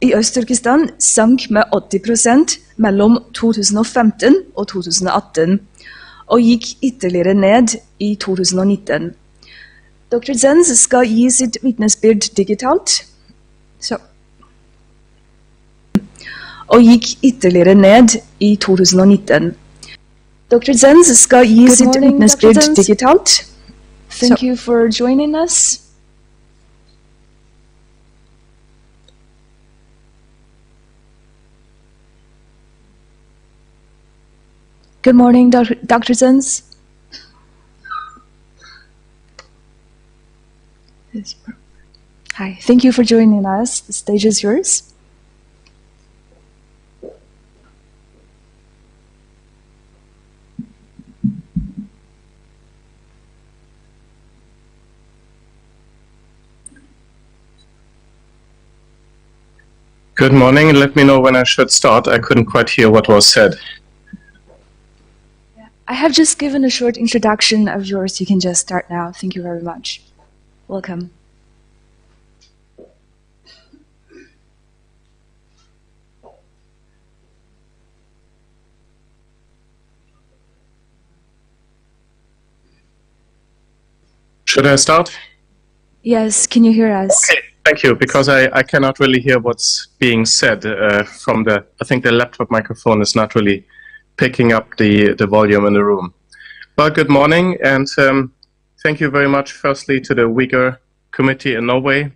I Øst-Turkestan sank med 80% mellom 2015 og 2018, og gikk ytterligere ned i 2019. Dr. Zenz skal gi sitt vitnesbyrd digitalt, og gikk ytterligere ned i 2019. Dr. Zenz skal gi sitt vitnesbyrd digitalt. Thank you for joining us. Good morning, Dr. Zenz. Hi, thank you for joining us. The stage is yours. Good morning, and let me know when I should start. I couldn't quite hear what was said. I have just given a short introduction of yours. You can just start now. Thank you very much. Welcome. Should I start? Yes, can you hear us? Okay, thank you, because I cannot really hear what's being said from I think the laptop microphone is not really picking up the volume in the room. Well, good morning, and thank you very much, firstly, to the Uyghur Committee in Norway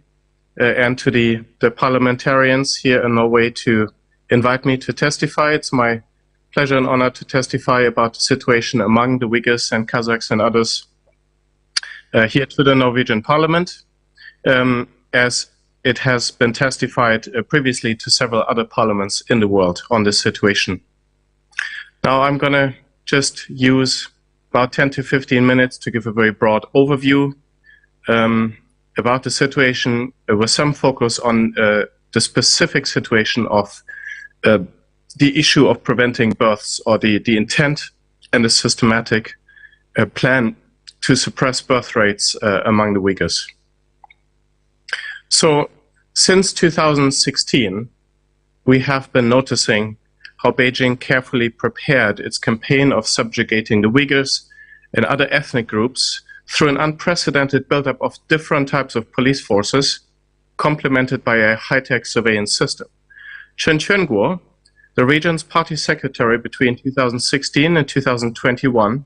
and to the parliamentarians here in Norway to invite me to testify. It's my pleasure and honor to testify about the situation among the Uyghurs and Kazakhs and others here to the Norwegian Parliament, as it has been testified previously to several other parliaments in the world on this situation. Now I'm going to just use about 10 to 15 minutes to give a very broad overview about the situation with some focus on the specific situation of the issue of preventing births, or the intent and the systematic plan to suppress birth rates among the Uyghurs. So since 2016, we have been noticing how Beijing carefully prepared its campaign of subjugating the Uyghurs and other ethnic groups through an unprecedented buildup of different types of police forces, complemented by a high-tech surveillance system. Chen Quanguo, the region's party secretary between 2016 and 2021,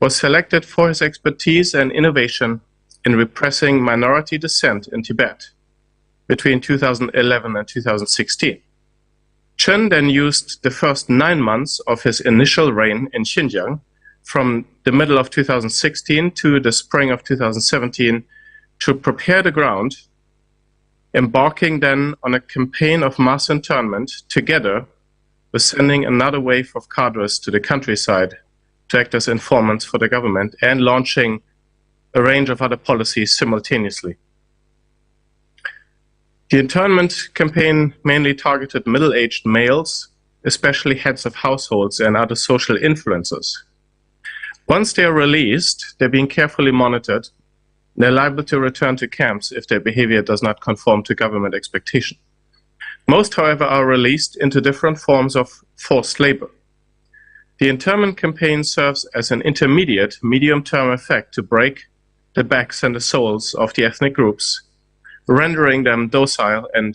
was selected for his expertise and innovation in repressing minority dissent in Tibet between 2011 and 2016. Chen then used the first 9 months of his initial reign in Xinjiang, from the middle of 2016 to the spring of 2017, to prepare the ground, embarking then on a campaign of mass internment, together with sending another wave of cadres to the countryside to act as informants for the government, and launching a range of other policies simultaneously. The internment campaign mainly targeted middle-aged males, especially heads of households and other social influencers. Once they are released, they're being carefully monitored. They're liable to return to camps if their behavior does not conform to government expectation. Most, however, are released into different forms of forced labor. The internment campaign serves as an intermediate, medium-term effect to break the backs and the souls of the ethnic groups, rendering them docile and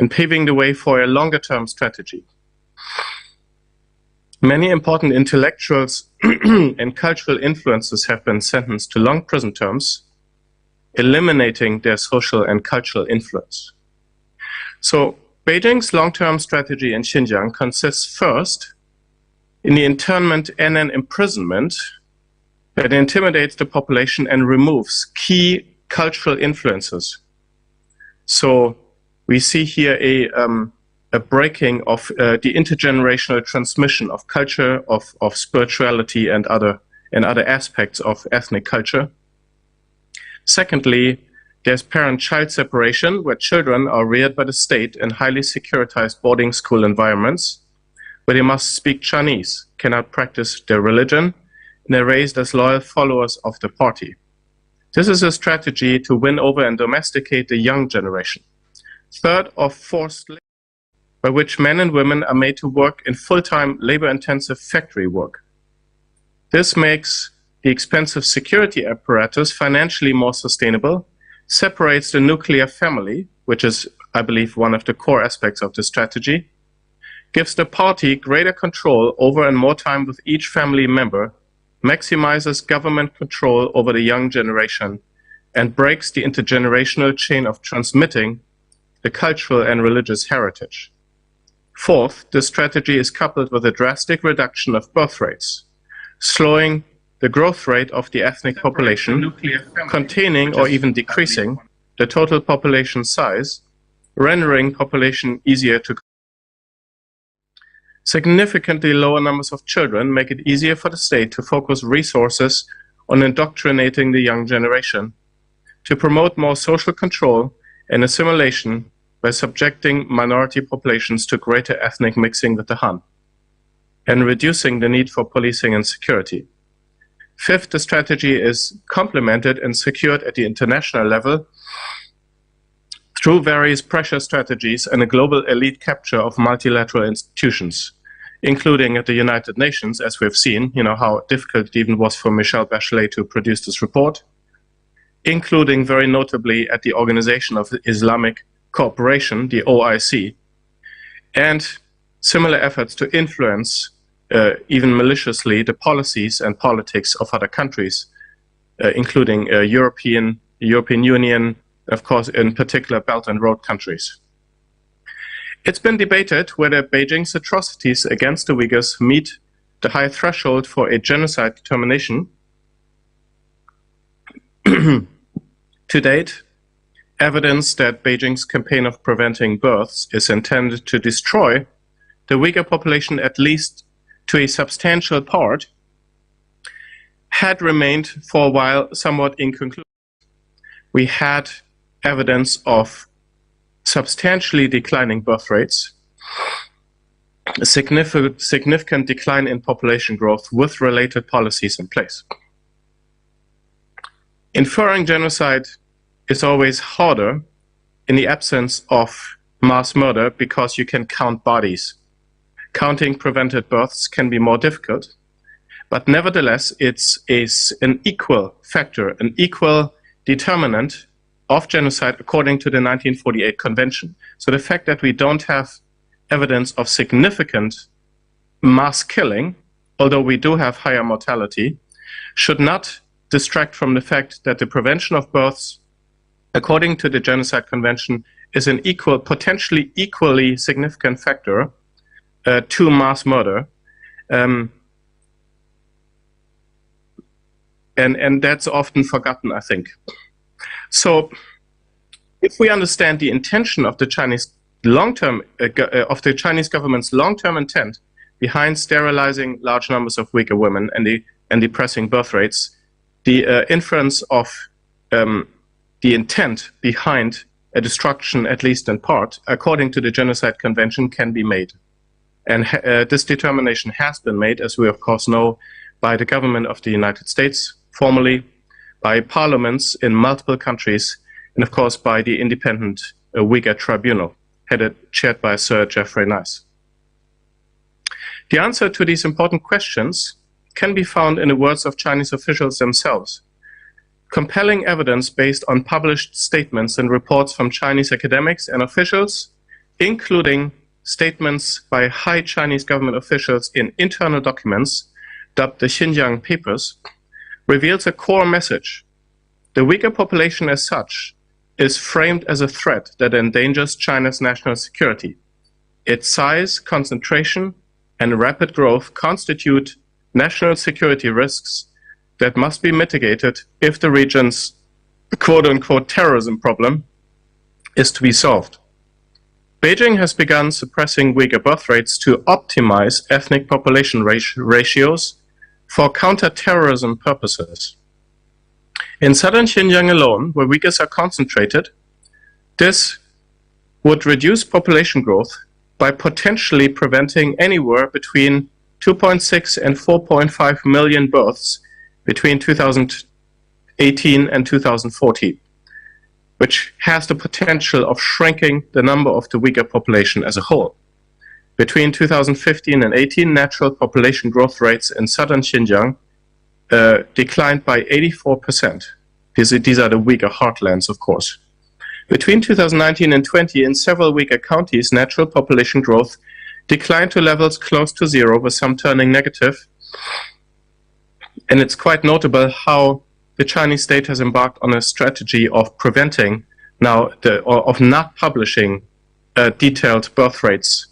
paving the way for a longer-term strategy. Many important intellectuals and cultural influences have been sentenced to long prison terms, eliminating their social and cultural influence. So Beijing's long-term strategy in Xinjiang consists first in the internment and an imprisonment that intimidates the population and removes key cultural influences. So we see here a breaking of the intergenerational transmission of culture, of spirituality and other aspects of ethnic culture. Secondly, there's parent-child separation, where children are reared by the state in highly securitized boarding school environments, where they must speak Chinese, cannot practice their religion, and they're raised as loyal followers of the party. This is a strategy to win over and domesticate the young generation. third of forced labor, by which men and women are made to work in full-time labor-intensive factory work. This makes the expensive security apparatus financially more sustainable, separates the nuclear family, which is, I believe, one of the core aspects of the strategy, gives the party greater control over and more time with each family member, maximizes government control over the young generation, and breaks the intergenerational chain of transmitting the cultural and religious heritage. Fourth, this strategy is coupled with a drastic reduction of birth rates, slowing the growth rate of the ethnic population, containing or even decreasing the total population size, rendering population easier to control. Significantly lower numbers of children make it easier for the state to focus resources on indoctrinating the young generation, to promote more social control and assimilation by subjecting minority populations to greater ethnic mixing with the Han, and reducing the need for policing and security. Fifth, the strategy is complemented and secured at the international level through various pressure strategies and a global elite capture of multilateral institutions, including at the United Nations, as we've seen, how difficult it even was for Michelle Bachelet to produce this report, including very notably at the Organization of Islamic Cooperation, the OIC, and similar efforts to influence, even maliciously, the policies and politics of other countries, including European Union, of course, in particular Belt and Road countries. It's been debated whether Beijing's atrocities against the Uyghurs meet the high threshold for a genocide determination. To date, evidence that Beijing's campaign of preventing births is intended to destroy the Uyghur population, at least to a substantial part, had remained for a while somewhat inconclusive. We had evidence of substantially declining birth rates, a significant decline in population growth with related policies in place. Inferring genocide is always harder in the absence of mass murder because you can count bodies. Counting prevented births can be more difficult, but nevertheless, it's an equal factor, an equal determinant of genocide according to the 1948 Convention. So the fact that we don't have evidence of significant mass killing, although we do have higher mortality, should not distract from the fact that the prevention of births, according to the Genocide Convention, is an potentially equally significant factor to mass murder. And that's often forgotten, I think. So if we understand the intention of the Chinese Chinese government's long-term intent behind sterilizing large numbers of Uyghur women and depressing birth rates, the inference of the intent behind a destruction, at least in part, according to the Genocide Convention, can be made. And this determination has been made, as we of course know, by the government of the United States, formally, by parliaments in multiple countries, and of course by the independent Uyghur Tribunal, chaired by Sir Geoffrey Nice. The answer to these important questions can be found in the words of Chinese officials themselves. Compelling evidence based on published statements and reports from Chinese academics and officials, including statements by high Chinese government officials in internal documents dubbed the Xinjiang Papers, reveals a core message. The Uyghur population as such is framed as a threat that endangers China's national security. Its size, concentration, and rapid growth constitute national security risks that must be mitigated if the region's quote-unquote terrorism problem is to be solved. Beijing has begun suppressing Uyghur birth rates to optimize ethnic population ratios for counter-terrorism purposes. In southern Xinjiang alone, where Uyghurs are concentrated, this would reduce population growth by potentially preventing anywhere between 2.6 and 4.5 million births between 2018 and 2040. which has the potential of shrinking the number of the Uyghur population as a whole. Between 2015 and 18, natural population growth rates in southern Xinjiang declined by 84%. These are the Uyghur heartlands, of course. Between 2019 and 20, in several Uyghur counties, natural population growth declined to levels close to zero, with some turning negative. And it's quite notable how the Chinese state has embarked on a strategy of preventing now, of not publishing detailed birth rates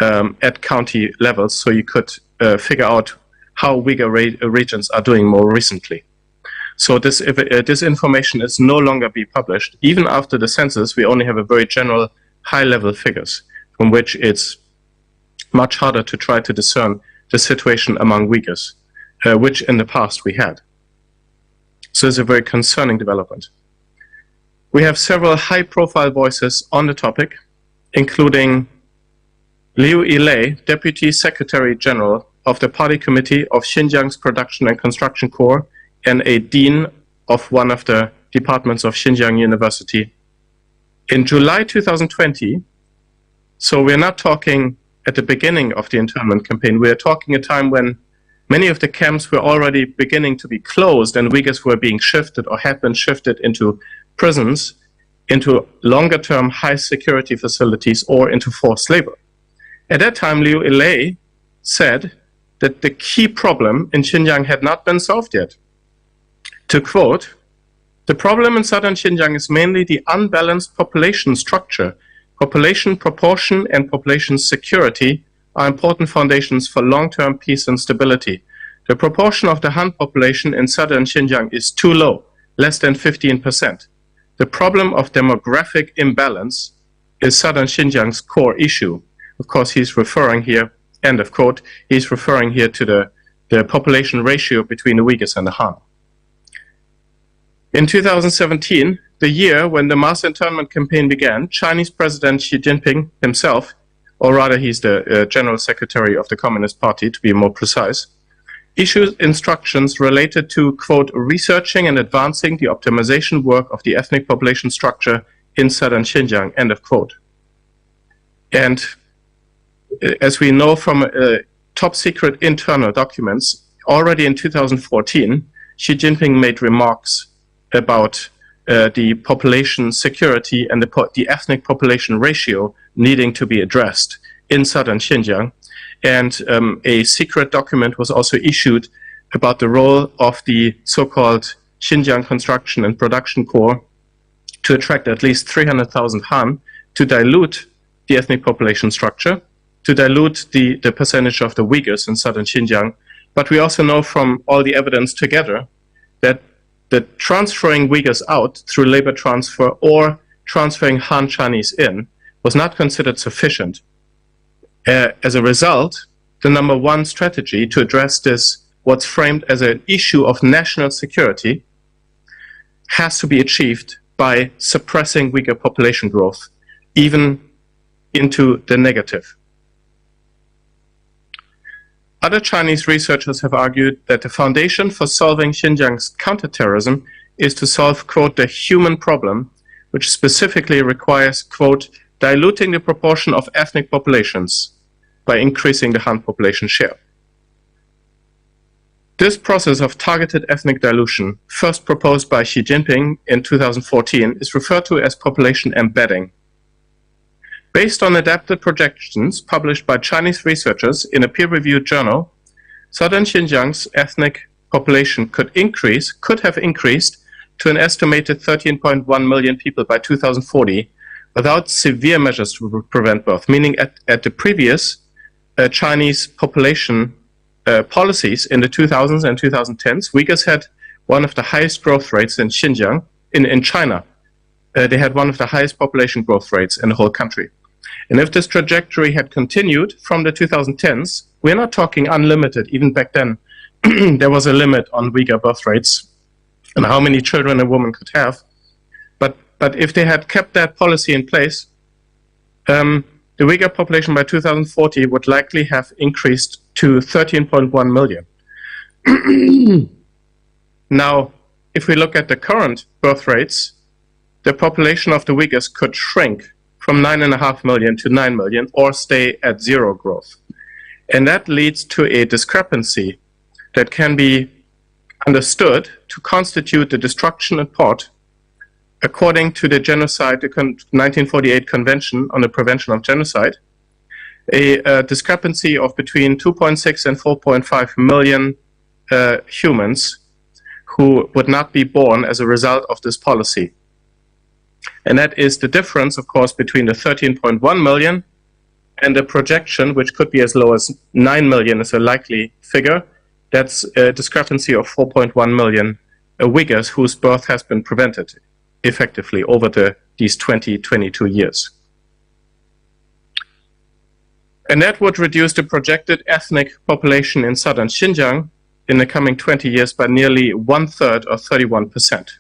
at county levels, so you could figure out how Uyghur regions are doing more recently. So this information is no longer be published. Even after the census, we only have a very general high-level figures from which it's much harder to try to discern the situation among Uyghurs, which in the past we had. So it's a very concerning development. We have several high-profile voices on the topic, including Liu Yilei, Deputy Secretary General of the Party Committee of Xinjiang's Production and Construction Corps, and a Dean of one of the departments of Xinjiang University. In July 2020, so we're not talking at the beginning of the internment campaign, we're talking a time when many of the camps were already beginning to be closed and Uyghurs were being shifted or had been shifted into prisons, into longer-term high-security facilities, or into forced labor. At that time, Liu Yilei said that the key problem in Xinjiang had not been solved yet. To quote, "The problem in southern Xinjiang is mainly the unbalanced population structure. Population proportion and population security are important foundations for long-term peace and stability. The proportion of the Han population in southern Xinjiang is too low, less than 15%. The problem of demographic imbalance is southern Xinjiang's core issue." Of course, he's referring here, end of quote, he's referring here to the population ratio between the Uyghurs and the Han. In 2017, the year when the mass internment campaign began, Chinese President Xi Jinping himself, or rather he's the General Secretary of the Communist Party, to be more precise, issued instructions related to, quote, "researching and advancing the optimization work of the ethnic population structure in southern Xinjiang," end of quote. And as we know from top secret internal documents, already in 2014, Xi Jinping made remarks about the population security and the ethnic population ratio needing to be addressed in southern Xinjiang. And a secret document was also issued about the role of the so-called Xinjiang Construction and Production Corps to attract at least 300,000 Han, to dilute the ethnic population structure, to dilute the percentage of the Uyghurs in southern Xinjiang. But we also know from all the evidence together that the transferring Uyghurs out through labor transfer or transferring Han Chinese in was not considered sufficient. As a result, the number one strategy to address this, what's framed as an issue of national security, has to be achieved by suppressing Uyghur population growth, even into the negative. Other Chinese researchers have argued that the foundation for solving Xinjiang's counterterrorism is to solve, quote, "the human problem," which specifically requires, quote, "diluting the proportion of ethnic populations by increasing the Han population share." This process of targeted ethnic dilution, first proposed by Xi Jinping in 2014, is referred to as population embedding. Based on adapted projections published by Chinese researchers in a peer-reviewed journal, southern Xinjiang's ethnic population could have increased to an estimated 13.1 million people by 2040 without severe measures to prevent birth, meaning at the previous Chinese population policies in the 2000s and 2010s, Uyghurs had one of the highest growth rates in Xinjiang, in China. They had one of the highest population growth rates in the whole country. And if this trajectory had continued from the 2010s, we're not talking unlimited. Even back then, there was a limit on Uyghur birth rates and how many children a woman could have. But if they had kept that policy in place, the Uyghur population by 2040 would likely have increased to 13.1 million. Now, if we look at the current birth rates, the population of the Uyghurs could shrink from 9.5 million to 9 million or stay at zero growth. And that leads to a discrepancy that can be understood to constitute the destruction in part according to the genocide, the 1948 Convention on the Prevention of Genocide, a discrepancy of between 2.6 and 4.5 million humans who would not be born as a result of this policy. And that is the difference, of course, between the 13.1 million and the projection, which could be as low as 9 million is a likely figure. That's a discrepancy of 4.1 million Uyghurs whose birth has been prevented effectively over these 22 years. And that would reduce the projected ethnic population in southern Xinjiang in the coming 20 years by nearly 1/3 or 31%.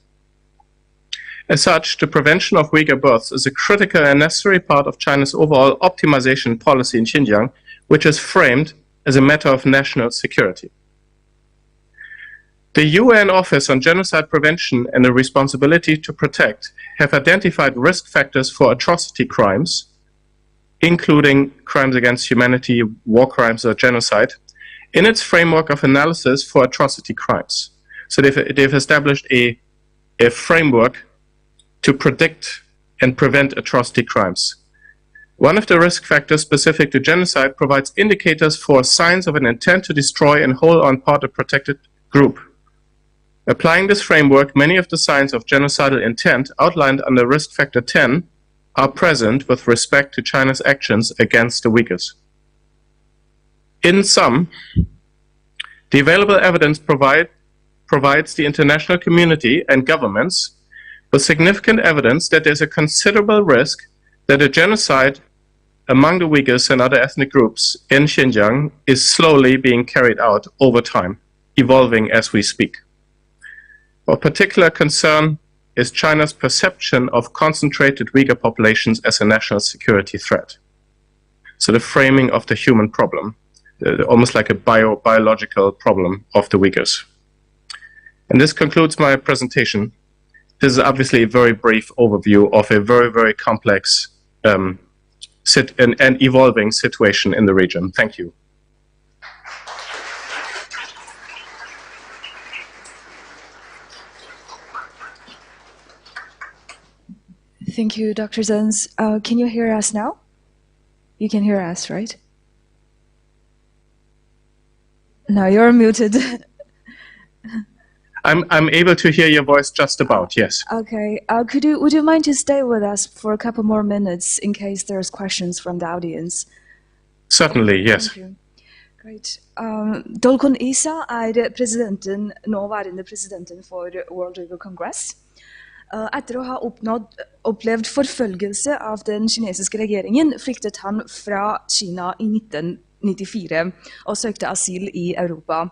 As such, the prevention of Uyghur births is a critical and necessary part of China's overall optimization policy in Xinjiang, which is framed as a matter of national security. The UN Office on Genocide Prevention and the Responsibility to Protect have identified risk factors for atrocity crimes, including crimes against humanity, war crimes, or genocide, in its framework of analysis for atrocity crimes. So they've established a framework to predict and prevent atrocity crimes. One of the risk factors specific to genocide provides indicators for signs of an intent to destroy and hold on part of a protected group. Applying this framework, many of the signs of genocidal intent outlined under risk factor 10 are present with respect to China's actions against the Uyghurs. In sum, the available evidence provides the international community and governments with significant evidence that there's a considerable risk that a genocide among the Uyghurs and other ethnic groups in Xinjiang is slowly being carried out over time, evolving as we speak. Of particular concern is China's perception of concentrated Uyghur populations as a national security threat. So the framing of the human problem, almost like a biological problem of the Uyghurs. And this concludes my presentation. This is obviously a very brief overview of a very, very complex and evolving situation in the region. Thank you. Thank you, Dr. Zenz. Can you hear us now? You can hear us, right? No, you're muted. I'm able to hear your voice just about, yes. Okay. Would you mind to stay with us for a couple more minutes in case there's questions from the audience? Certainly, yes. Thank you. Great. Dolkun Isa nåværende presidenten for World Uyghur Congress. Etter å ha opplevd forfølgelse av den kinesiske regjeringen, flyktet han fra Kina i 1994 og søkte asyl i Europa,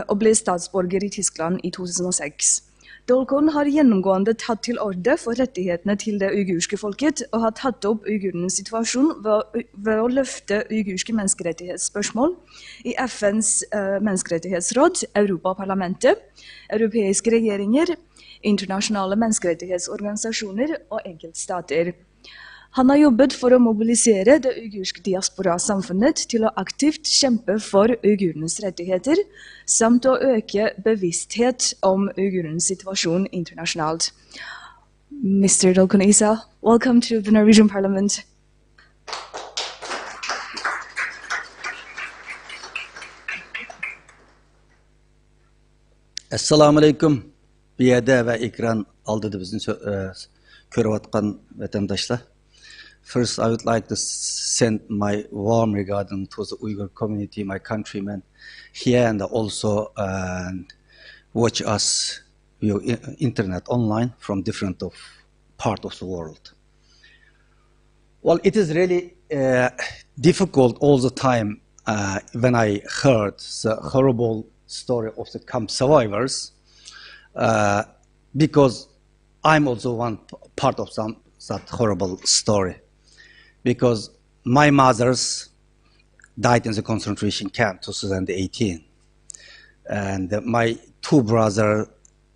og ble statsborger i Tyskland i 2006. Dolkun har gjennomgående tatt til orde for rettighetene til det uigurske folket, og har tatt opp uigurenes situasjon ved å løfte uigurske menneskerettighetsspørsmål i FNs menneskerettighetsråd, Europaparlamentet, europeiske regjeringer, internasjonale menneskerettighetsorganisasjoner og enkeltstater. Han har jobbet for å mobilisere det uigurske diaspora-samfunnet til å aktivt kjempe for uigurenes rettigheter, samt å øke bevissthet om uigurenes situasjon internasjonalt. Mr. Dolkun Isa, welcome to the Norwegian Parliament. Assalamu alaikum. Biyade ve ekran aldığı bizim körüvatkan vatandaşlar. First, I would like to send my warm regarding to the Uyghur community, my countrymen here, and also watch us via internet online from different part of the world. Well, it is really difficult all the time when I heard the horrible story of the camp survivors, because I'm also one part of that horrible story. Because my mothers died in the concentration camp 2018, and my two brothers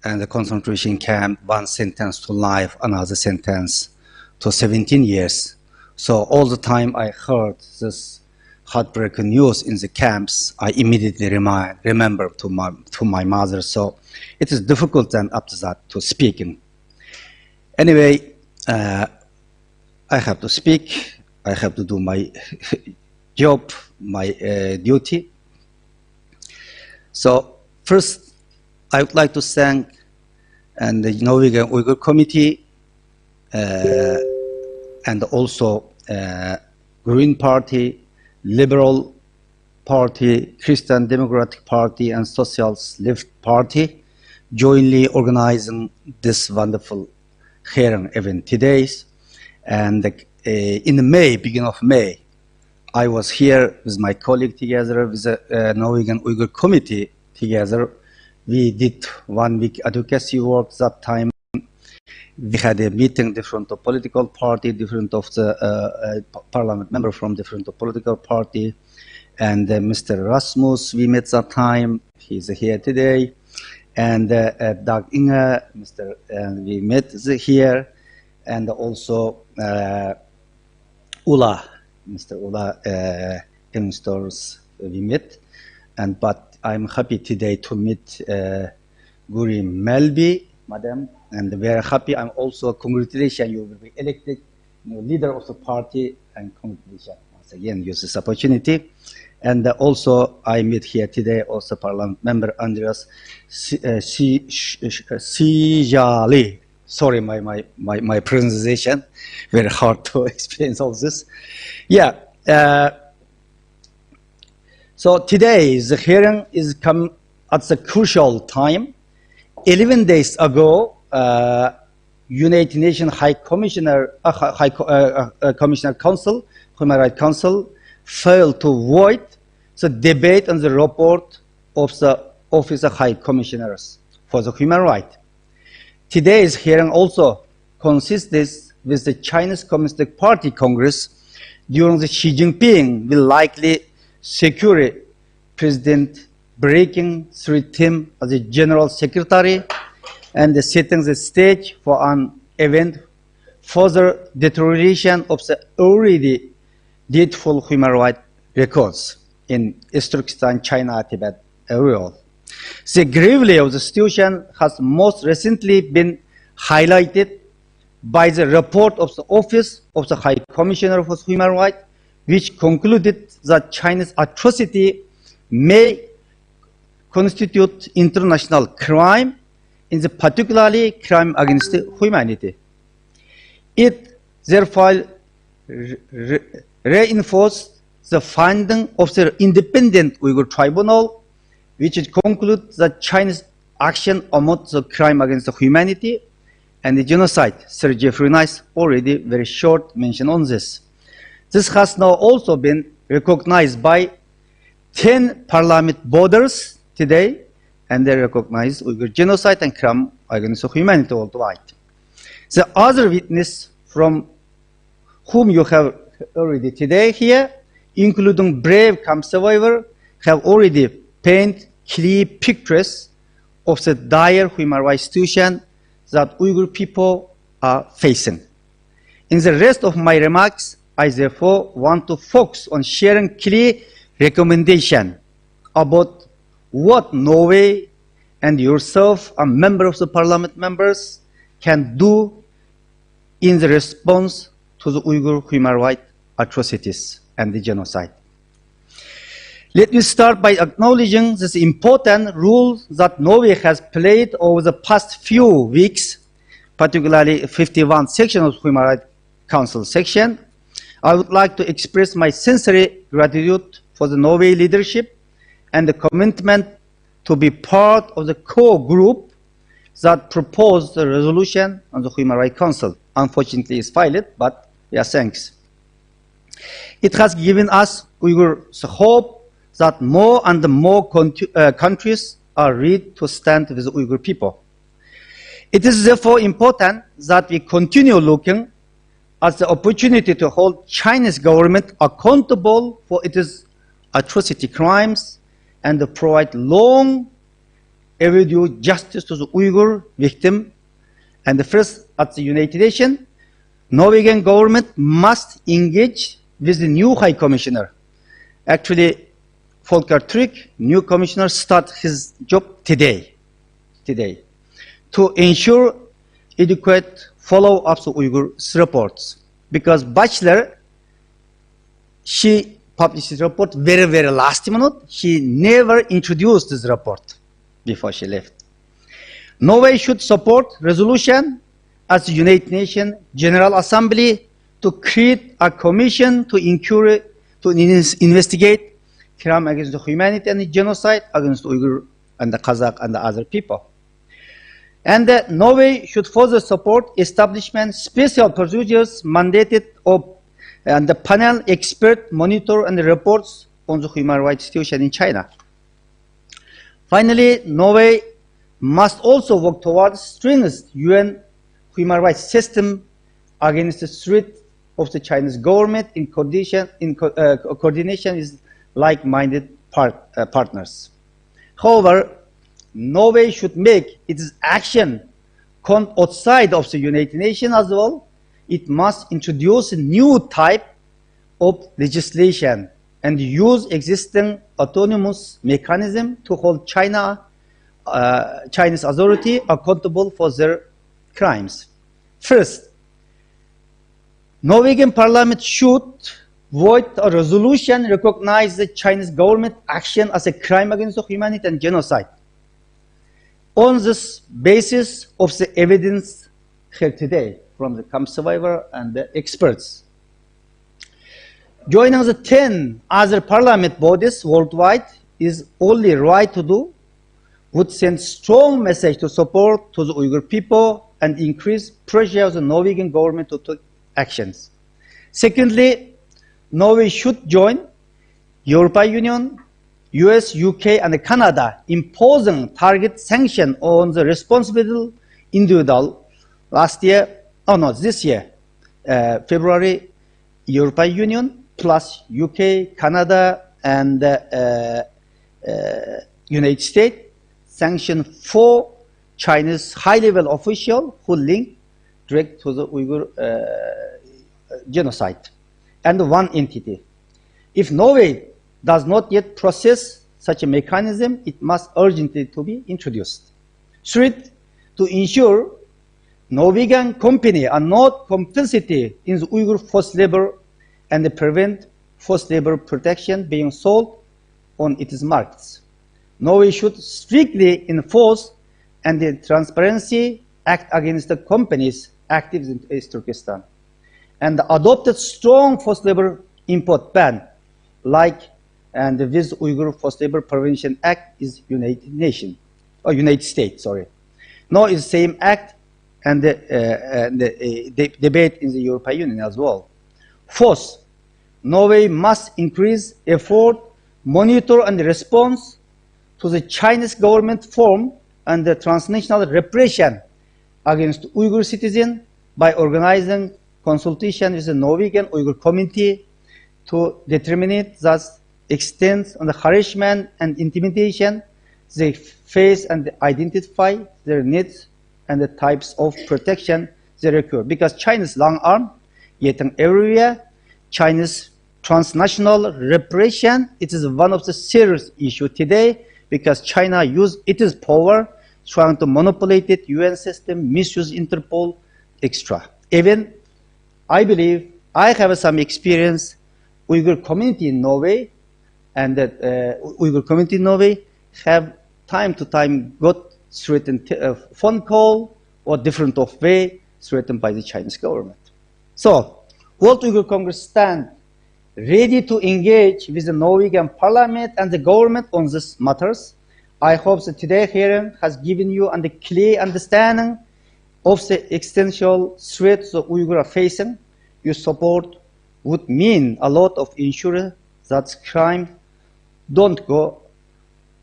and the concentration camp, one sentence to life, another sentence to 17 years. So all the time I heard this heartbreaking news in the camps, I immediately remember to my mother. So it is difficult then after that to speaking. Anyway, I have to speak. I have to do my job, my duty. So first, I would like to thank the Norwegian Uyghur Committee and also Green Party, Liberal Party, Christian Democratic Party, and Socialist Left Party jointly organizing this wonderful hearing event today. And in May, beginning of May, I was here with my colleague together with the Norwegian Uyghur Committee together. We did 1 week advocacy work that time. We had a meeting, different of political party, different of the parliament member from different of political party. And Mr. Rasmus, we met that time. He's here today. And Dag Inge, we met here. And also Ulla, Mr. Ulla investors we met. But I'm happy today to meet Guri Melby, madam, and very happy. I'm also congratulations, you will be elected leader of the party, and congratulations once again, use this opportunity. And also I meet here today also Parliament member Andreas Sijali. Sorry, my pronunciation, very hard to explain all this. Yeah. So today's hearing is come at a crucial time. 11 days ago, United Nations High Commissioner, Commissioner Council, Human Rights Council, failed to void the debate on the report of the Office of High Commissioners for the Human Rights. Today's hearing also consists with the Chinese Communist Party Congress, during the Xi Jinping will likely secure President breaking through him as the General Secretary and setting the stage for an event further deterioration of the already dreadful human rights records in East Turkestan, China, Tibet area. The gravity of the situation has most recently been highlighted by the report of the Office of the High Commissioner for Human Rights, which concluded that China's atrocity may constitute international crime, in the particularly crime against humanity. It therefore reinforced the finding of the independent Uyghur Tribunal, which concludes that China's action amounts to crime against humanity and the genocide. Sir Jeffrey Nice already very short mention on this. This has now also been recognized by 10 parliament borders today, and they recognize Uyghur genocide and crime against humanity worldwide. The other witness from whom you have already today here, including brave camp survivor, have already painted clear pictures of the dire human rights situation that Uyghur people are facing. In the rest of my remarks, I therefore want to focus on sharing clear recommendation about what Norway and yourself, a member of the parliament members, can do in the response to the Uyghur human rights atrocities and the genocide. Let me start by acknowledging this important role that Norway has played over the past few weeks, particularly 51 section of Human Rights Council section. I would like to express my sincere gratitude for the Norway leadership and the commitment to be part of the core group that proposed the resolution on the Human Rights Council. Unfortunately, it's filed, but yeah, thanks. It has given us Uyghurs hope that more and more countries are ready to stand with the Uyghur people. It is therefore important that we continue looking at the opportunity to hold Chinese government accountable for its atrocity crimes and to provide long avoid justice to the Uyghur victim. And the first, at the United Nations, Norwegian government must engage with the new High Commissioner. Actually, Volker Türk, new commissioner, start his job today, to ensure adequate follow-up to Uyghur reports. Because Bachelor, she published his report very last minute. She never introduced this report before she left. Norway should support resolution as the United Nations General Assembly to create a commission to investigate crime against the humanity and genocide against Uyghur and the Kazakh and the other people. And Norway should further support establishment special procedures mandated of and the panel expert monitor and reports on the human rights situation in China. Finally, Norway must also work towards strengthening UN human rights system against the threat of the Chinese government in coordination with like-minded partners. However, Norway should make its action count outside of the United Nations as well. It must introduce a new type of legislation and use existing autonomous mechanism to hold Chinese authority accountable for their crimes. First, Norwegian Parliament should vote a resolution recognize the Chinese government action as a crime against humanity and genocide. On this basis of the evidence here today from the camp survivor and the experts, joining the 10 other parliament bodies worldwide is only right to do, would send strong message to support to the Uyghur people and increase pressure on the Norwegian government to take actions. Secondly, Norway should join European Union, US, UK, and Canada imposing target sanction on the responsible individual this year, February, European Union plus UK, Canada, and United States sanction 4 Chinese high-level officials who link direct to the Uyghur genocide, and 1 entity. If Norway does not yet process such a mechanism, it must urgently to be introduced. Third, to ensure Norwegian companies are not complicit in the Uyghur forced labor and prevent forced labor protection being sold on its markets. Norway should strictly enforce and the Transparency Act against the companies active in East Turkestan, and adopted strong forced labor import ban, like and with Uyghur Forced Labor Prevention Act is United States, sorry. Now is same act and the debate in the European Union as well. Fourth, Norway must increase effort, monitor and response to the Chinese government form and the transnational repression against Uyghur citizens by organizing consultation with the Norwegian Uyghur community to determine the extent of the harassment and intimidation they face and identify their needs and the types of protection they require. Because China's long arm, yet everywhere, China's transnational repression, it is one of the serious issues today, because China used its power trying to manipulate the UN system, misuse Interpol, etc. Even, I believe, I have some experience, Uyghur community in Norway, and that Uyghur community in Norway have time to time got threatened phone call or different of way threatened by the Chinese government. So, World Uyghur Congress stand ready to engage with the Norwegian Parliament and the government on these matters. I hope that today's hearing has given you a clear understanding of the existential threats the Uyghurs are facing. Your support would mean a lot of ensuring that crime don't go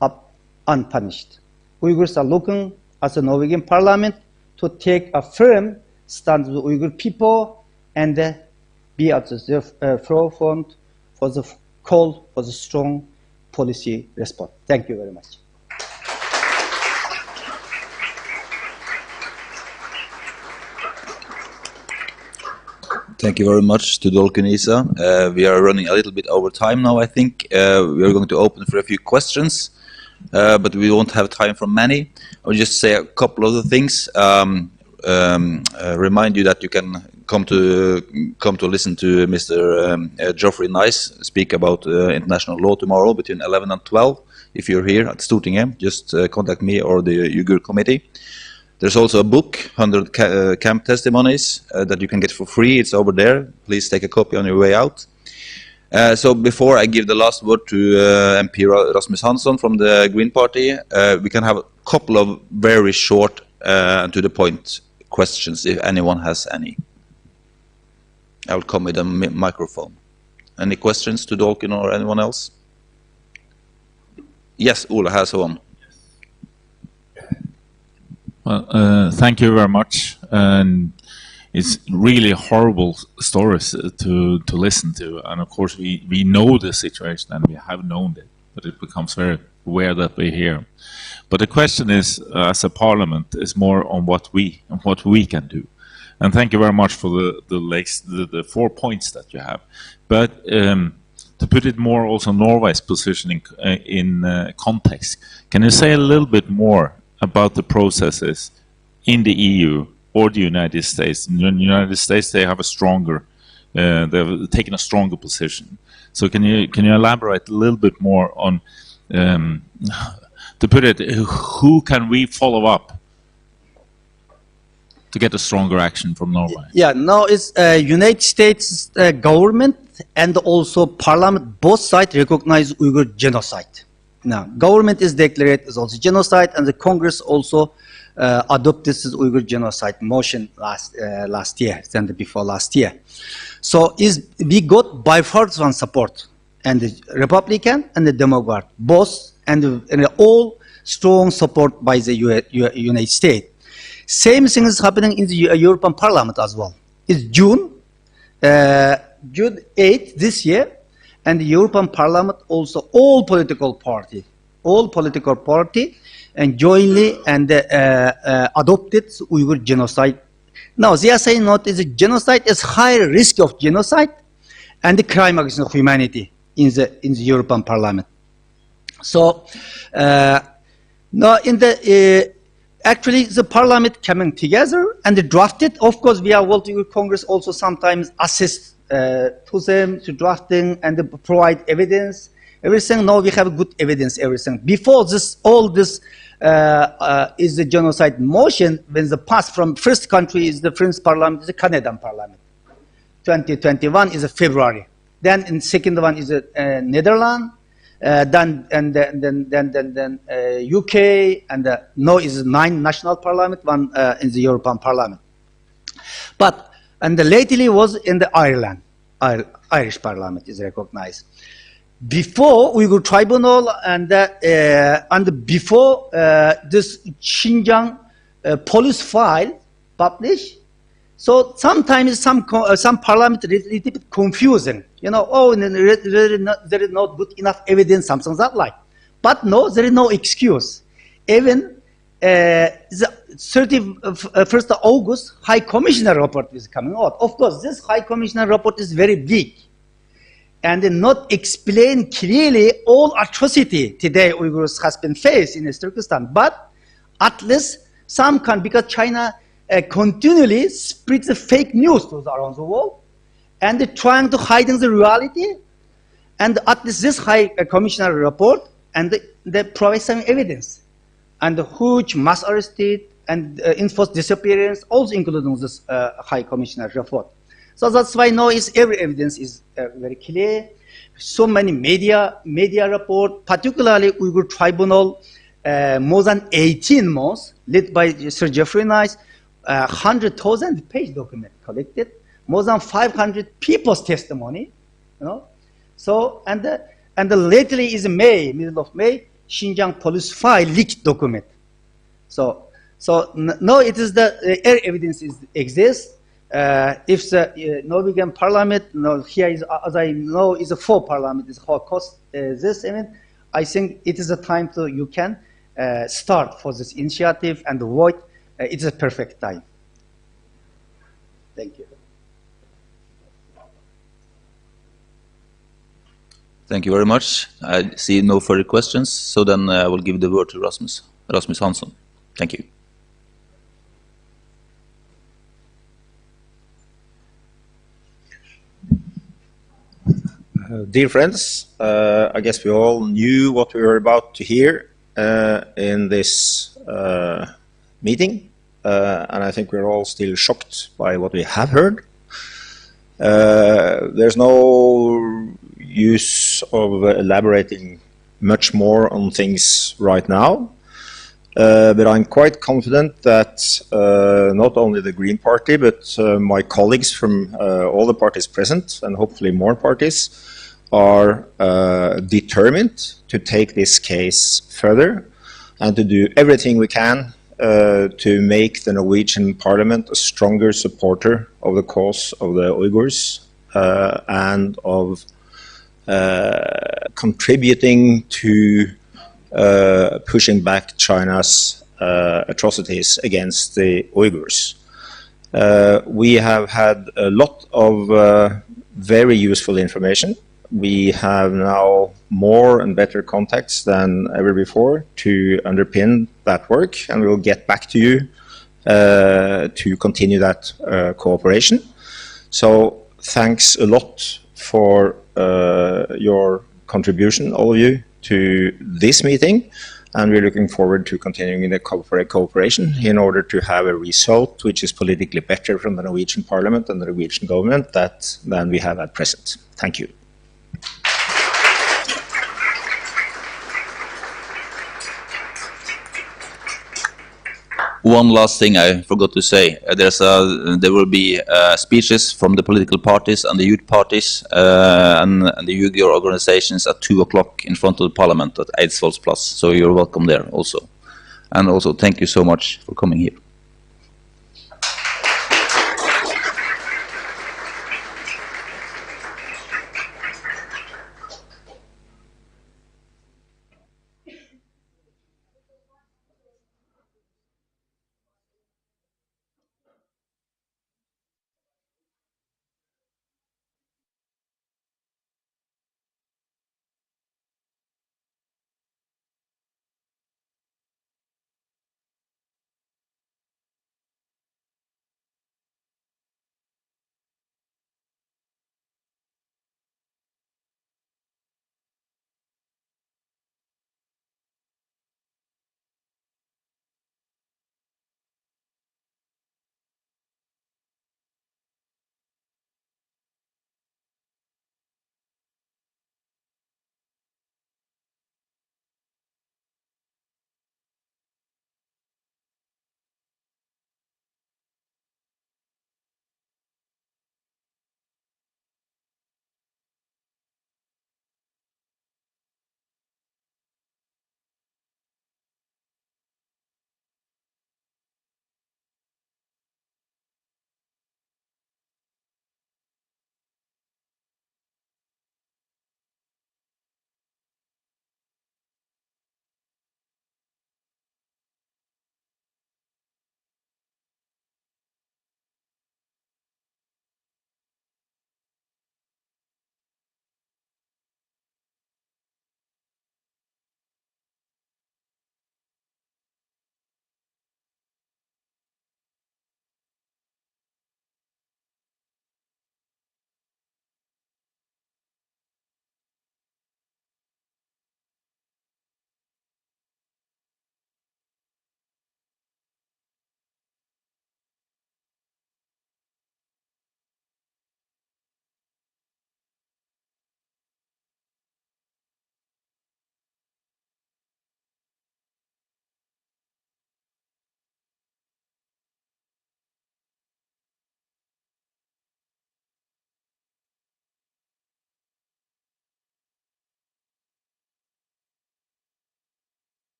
up unpunished. Uyghurs are looking at the Norwegian Parliament to take a firm stand with the Uyghur people and be at the forefront for the call for the strong policy response. Thank you very much. Thank you very much to Dolkunisa. We are running a little bit over time now, I think. We are going to open for a few questions, but we won't have time for many. I'll just say a couple of the things. Remind you that you can come to listen to Mr. Geoffrey Nice speak about international law tomorrow between 11 and 12. If you're here at Stortinget, just contact me or the Uyghur Committee. There's also a book, 100 camp testimonies, that you can get for free. It's over there. Please take a copy on your way out. So before I give the last word to MP Rasmus Hansson from the Green Party, we can have a couple of very short and to the point questions, if anyone has any. I'll come with a microphone. Any questions to Dolkin or anyone else? Yes, Ola has one. Well, thank you very much. And it's really horrible stories to listen to. And of course, we know the situation and we have known it, but it becomes very rare that we hear. But the question is, as a parliament, is more on what we can do. And thank you very much for the 4 points that you have. But to put it more also Norway's positioning in context, can you say a little bit more about the processes in the EU or the United States? In the United States, they have a stronger, they've taken a stronger position. So can you elaborate a little bit more on, to put it, who can we follow up to get a stronger action from Norway? Yeah, now it's United States government and also parliament, both sides recognize Uyghur genocide. Now, government is declared as also genocide, and the Congress also adopted this Uyghur genocide motion last year, and before last year. So we got bipartisan support, and the Republican and the Democrat, both, and all strong support by the United States. Same thing is happening in the European Parliament as well. It's June 8th this year, and the European Parliament also all political party and jointly and adopted Uyghur genocide. Now they are saying not is a genocide, is higher risk of genocide and the crime against humanity in the European Parliament. So now in the actually the Parliament coming together and they drafted. Of course, we are working with Congress also sometimes assist to them to drafting and provide evidence. Everything. Now we have good evidence. Everything before this, all this is the genocide motion. When the pass from first country is the French Parliament, is the Canadian Parliament. 2021 is February. Then in second one is Netherlands. Then UK, and now is 9 national parliament, one in the European Parliament. But and lately was in the Ireland, Irish Parliament is recognized. Before Uyghur Tribunal and before this Xinjiang police file published, so sometimes some parliament is a little bit confusing. You know, oh, there is not good enough evidence, something that like. But no, there is no excuse. Even the 31st of August, High Commissioner report is coming out. Of course, this High Commissioner report is very big and not explain clearly all atrocity today Uyghurs has been faced in Turkestan. But at least some can, because China continually spreads the fake news to around the world and they're trying to hide the reality. And at least this High Commissioner report, and they provide some evidence. And the huge mass arrested and enforced disappearance, also including this High Commissioner report. So that's why now every evidence is very clear. So many media report, particularly Uyghur Tribunal, more than 18 months, led by Sir Geoffrey Nice, 100,000 page document collected, more than 500 people's testimony, you know. So and lately is May, middle of May, Xinjiang police file leaked document. So now it is the air evidence exists. If the Norwegian Parliament, here is, as I know, is a full Parliament, is how cost this. I mean, I think it is a time to you can start for this initiative and vote. It is a perfect time. Thank you. Thank you very much. I see no further questions, so then I will give the word to Rasmus Hansson. Thank you. Dear friends, I guess we all knew what we were about to hear in this meeting, and I think we're all still shocked by what we have heard. There's no use of elaborating much more on things right now, but I'm quite confident that not only the Green Party, but my colleagues from all the parties present, and hopefully more parties, are determined to take this case further and to do everything we can to make the Norwegian Parliament a stronger supporter of the cause of the Uyghurs and of contributing to pushing back China's atrocities against the Uyghurs. We have had a lot of very useful information. We have now more and better contacts than ever before to underpin that work, and we will get back to you to continue that cooperation. So thanks a lot for your contribution, all of you, to this meeting, and we're looking forward to continuing the cooperation in order to have a result which is politically better from the Norwegian Parliament and the Norwegian government than we have at present. Thank you. One last thing I forgot to say. There will be speeches from the political parties and the youth parties and the Uyghur organizations at 2 o'clock in front of the Parliament at Eidsvolls Plass. So you're welcome there also. And also thank you so much for coming here.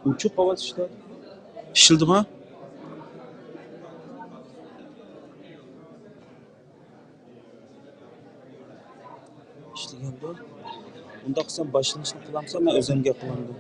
Uçuk hava işte. Işıldı mı? İşleyen bu. Bunda kısım başlanışını kılamsam ben özemge kılamdım.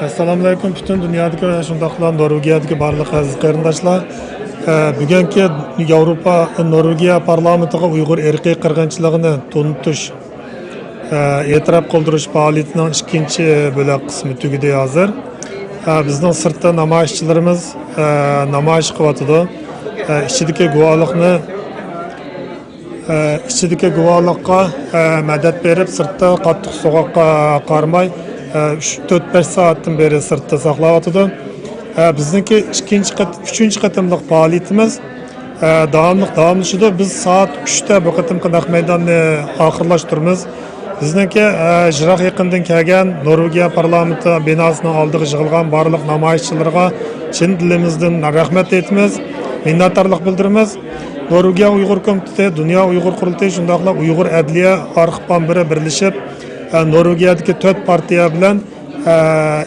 Assalamu alaykum bütün dünyadaki ve şundaqla Norvegiyadagi barliq aziz qarindoshlar. Bugungi Yevropa Norvegiya parlamentiga Uyg'ur erki qirg'inchiligini tunutish etirof qildirish faoliyatining ikkinchi bo'lak qismi tugadi hozir. Bizning sirtda namoyishchilarimiz namoyish qilyotdi. Ichidagi guvohlikqa madad berib sirtda qattiq so'qoqqa qarmay 3-4-5 saatdan beri sırtda saqlayotdi. Bizniki 3-chi qatimliq faoliyatimiz davomlashadi. Biz soat 3da bu qatimqi naq maydonni oxirlashtiramiz. Bizniki jiroq yaqindan kelgan Norvegiya parlamenti binosining oldiga yig'ilgan barliq namoyishchilarga chin dilimizdan rahmat aytamiz, minnatdorlik bildiramiz. Norvegiya Uyg'ur komiteti, Dunyo Uyg'ur qurultayi shundaqla Uyg'ur adliya arxiv biri birlashib Norvegiyadagi 4 partiya bilan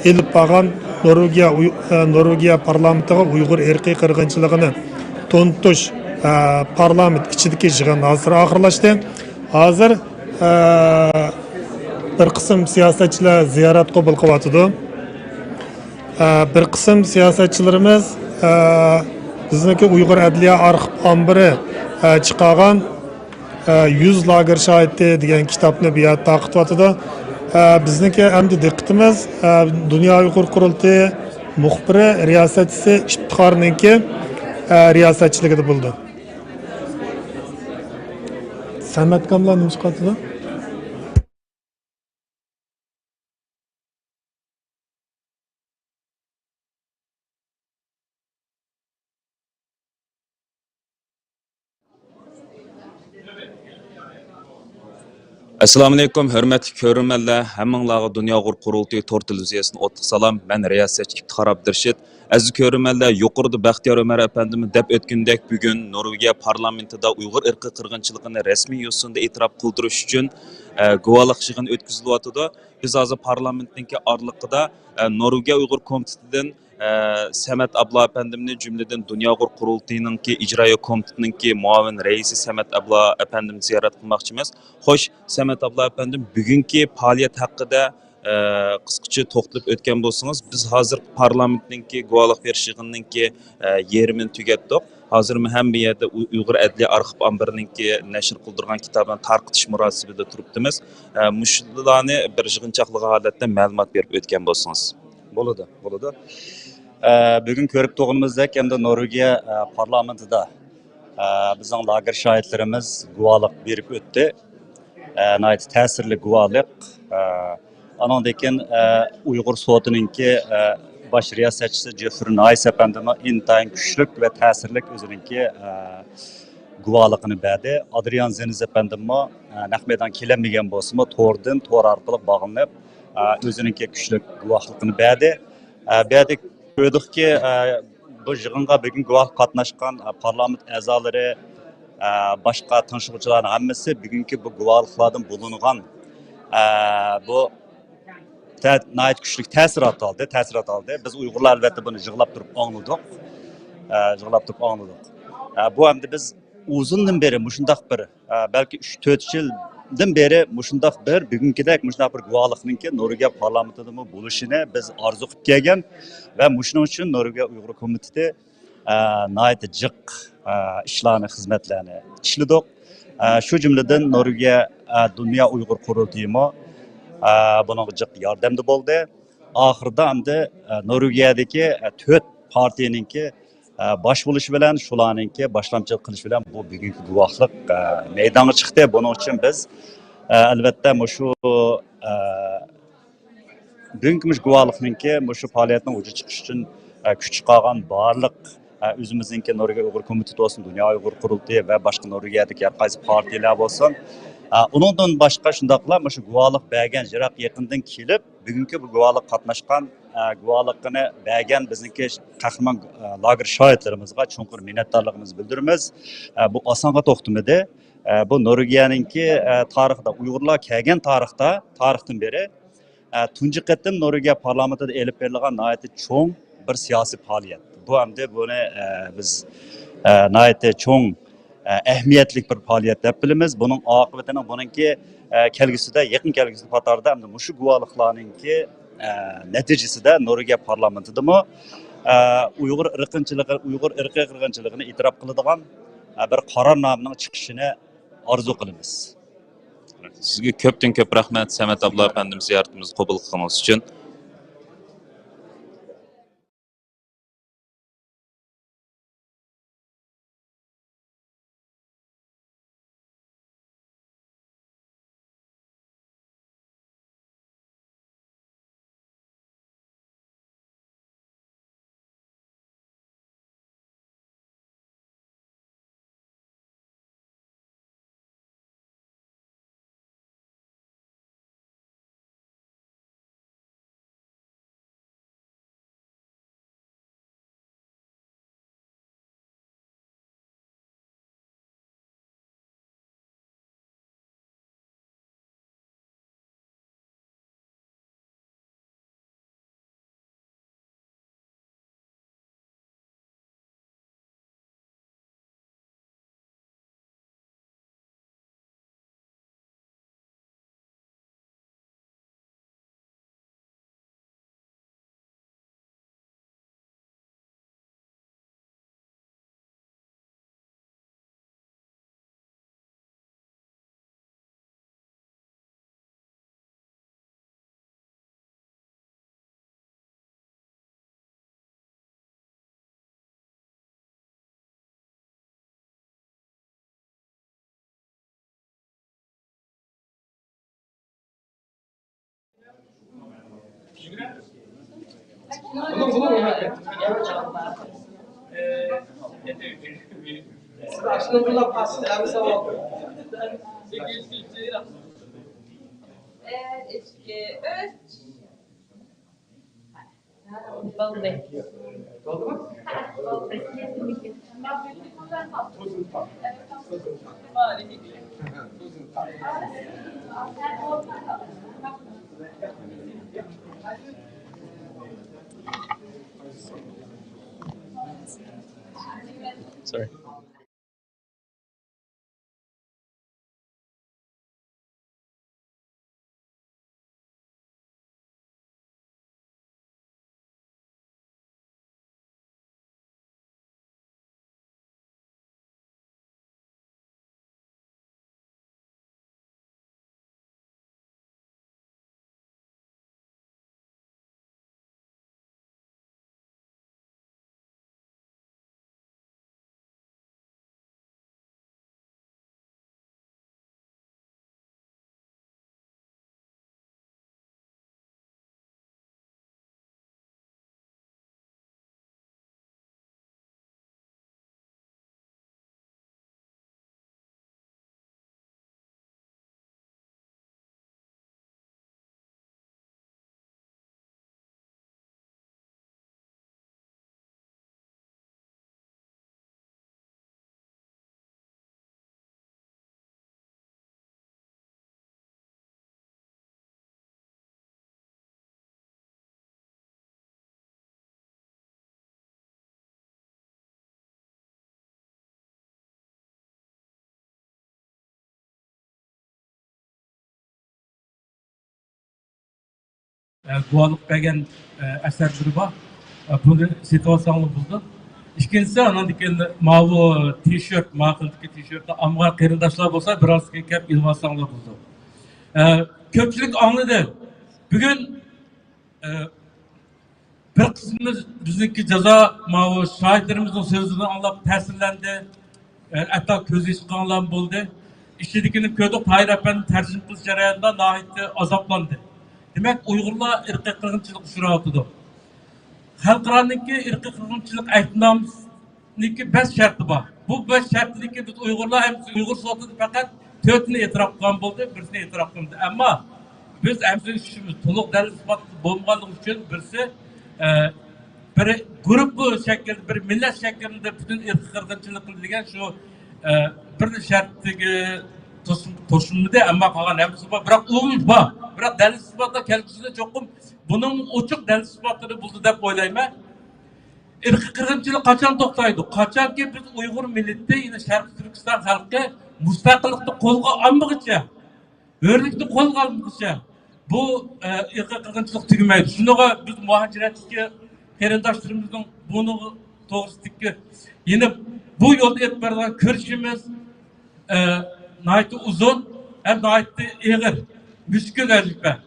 elib borgan Norvegiya parlamentiga Uyg'ur erki qirg'inchiligini tunutish parlament ichidagi yig'in hozir oxirlashdi. Hozir bir qism siyosatchilar ziyorat qabul qilyotdi. Bir qism siyosatchilarimiz bizniki Uyg'ur adliya arxiv biri chiqargan 100 lager şahidi degan kitobni bu yerda taqdiyotidir. Bizniki endi diqqatimiz Dunyo Uyg'ur qurultayi muxbiri riyosatchisi Iftixorninki riyosatchiligida bo'ldi. Samat kamlar nima chiqadi? Assalamu alaykum, hörmətli görürmənlər. Həmminglarga Dünya Uyg'ur qurultayi tor televiziyasının otliq salam. Mən riyasətçi İftixor Abdurshid. Aziz görürmənlər, yuqorida Baxtiyor Ömer efendimiz deb o'tgandek bugun Norvegiya parlamentida Uyg'ur irqi qirg'inchiligini rasmiy yo'sinda e'tirof qildirish uchun guvahliq yig'ini o'tkazilyotdi. Biz hozir parlamentning orliqida Norvegiya Uyg'ur komitetidan Samet Abla efendimni cümleden Dünya Uyg'ur qurultayiningki ijroiya komitetiningki muavin raisi Samet Abla efendimni ziyorat qilmoqchimiz. Xo'sh, Samet Abla efendim bugungi faoliyat haqida qisqacha to'xtalib o'tgan bo'lsangiz, biz hozir parlamentningki guvahliq berish yig'inininki yerimini tugatdik. Hozir ham bu yerda Uyg'ur adliya arxiv birininki nashr qildirgan kitobini tarqitish murosibida turibdimiz. Mushlarni bir yig'inchoqlik holatda ma'lumot berib o'tgan bo'lsangiz. Bo'ladi. Bugün ko'rib turganimizdek endi Norvegiya parlamentida bizning lager şahitlerimiz guvahliq berib o'tdi. Nəhayət təsirli guvahliq. Ondan keyin Uyg'ur sotininki baş riyosatchisi Jeffrey Nice efendime intayin kuchli va ta'sirli o'zininki guvahligini berdi. Adrian Zeniz efendime naq maydon kelmagan bo'lsa-mu to'rdan to'r orqali bog'lanib o'zininki kuchli guvahligini berdi. Gördükki bu yig'inga bugun guvoh qatnashgan parlament a'zolari boshqa tanishuvchilarning hammasi bugungi bu guvohliklardan bo'lingan bu nəhayət kuchli ta'sirot oldi. Biz Uyg'urlar albatta buni yig'lab turib angladik. Bu hamda biz uzundan beri shundaq bir balki 3-4 yil yıllardan beri muşundaq bir bugünkidek muşundaq bir guvahlıqnınki Norvegiya parlamentidimi buluşini biz arzu qilib kelgan ve muşunun için Norvegiya Uyghur Komiteti nayet jiq işlarni, xizmetlerini işledik. Şu cümleden Norvegiya Dünya Uyghur Kurultayımı bunun jiq yardımda oldu. Ahırda hamda Norvegiyadagi 4 partiyaninki baş buluş bilen, şularninki başlamçılık qilish bilen bu bugünkü guvahlık meydana çıktı. Bunun için biz albatta şu bugünkü guvahlıkninki şu faaliyetinin ucu çıkış için küç qalğan barlıq özümüzünki Norvegiya Uyghur Komiteti olsun, Dünya Uyghur Kurultayı ve başka Norvegiyadagi her qaysi partiyalar olsun. Onundan başka şundaqla şu guvahlık bergen jiroq yaqindan kelib, bugünkü bu guvahlık qatnaşqan guvahlıqını bergen bizniki qahramon lager şahitlerimizga cho'nqur minnatdorligimizni bildiramiz. Bu osonga to'xtamadi. Bu Norvegiyaninki tarixida Uyg'urlar kelgan tarixdan beri tunji qatim Norvegiya parlamentida elib berilgan nayeti cho'ng bir siyosiy faoliyat. Bu hamda buni biz nayeti cho'ng ehmiyetlik bir faaliyet deb bilamiz. Bunun oqibatini buningki kelgusida, yaqin kelgusida qatorda hamda mushu guvohliklarninki neticesinde Norvegiya parlamentidami Uyg'ur irqiy qirg'inchiligini e'tirof qiladigan bir qarornomaning chiqishini orzu qilamiz. Sizga ko'pdan ko'p rahmat Samet abla efendim ziyoratimizni qabul qilganingiz uchun. Sorry. guvahlık bergen eserleri var. Bunu situasyon buldu. İkincisi anandaki mavi tişört, mağıldaki tişörtte amgar kırındaşlar olsa biraz kep ilvasanlar buldu. Köpçülük anladı. Bugün bir kısmımız bizdeki ceza mavi şahitlerimizin sözlerini anlayıp tesirlendi. Hatta közü çıkanlar buldu. İşledikini köydük Tahir Efendi'nin tercih kılıç jarayonida nahayetli azaplandı. Demek Uygurlar ırkı kırgınçılık şuraatıdır. Halkıranınki ırkı kırgınçılık aytnamısınınki 5 şartı var. Bu 5 şartınınki biz Uygurlar hem Uygur soğutudu fakat 4'ünü etiraf kılan buldu, birisini etiraf kılmadı. Ama biz hem işimiz toluk delil ispat bulmadığı için birisi bir grup şeklinde, bir millet şeklinde bütün ırkı kırgınçılık kıldıgan şu bir şartdagi to'shimida amma qolgan hamsi bor biroq umum bor biroq dalil isbotda kelgusida cho'qim buning ochiq dalil isbotini buldi deb o'ylayman. Irqiy qirg'inchilik qachon to'xtaydi? Qachonki biz Uyg'ur millati yine Sharqiy Turkiston xalqi mustaqillikni qo'lga olmaguncha, hurlikni qo'lga olmaguncha bu irqiy qirg'inchilik tugamaydi. Shunga biz muhojiratga qarindoshlarimizning buni to'g'risidagi yine bu yolda etib bergan ko'rishimiz nayeti uzun hem nayeti ağır, müşkül vazife.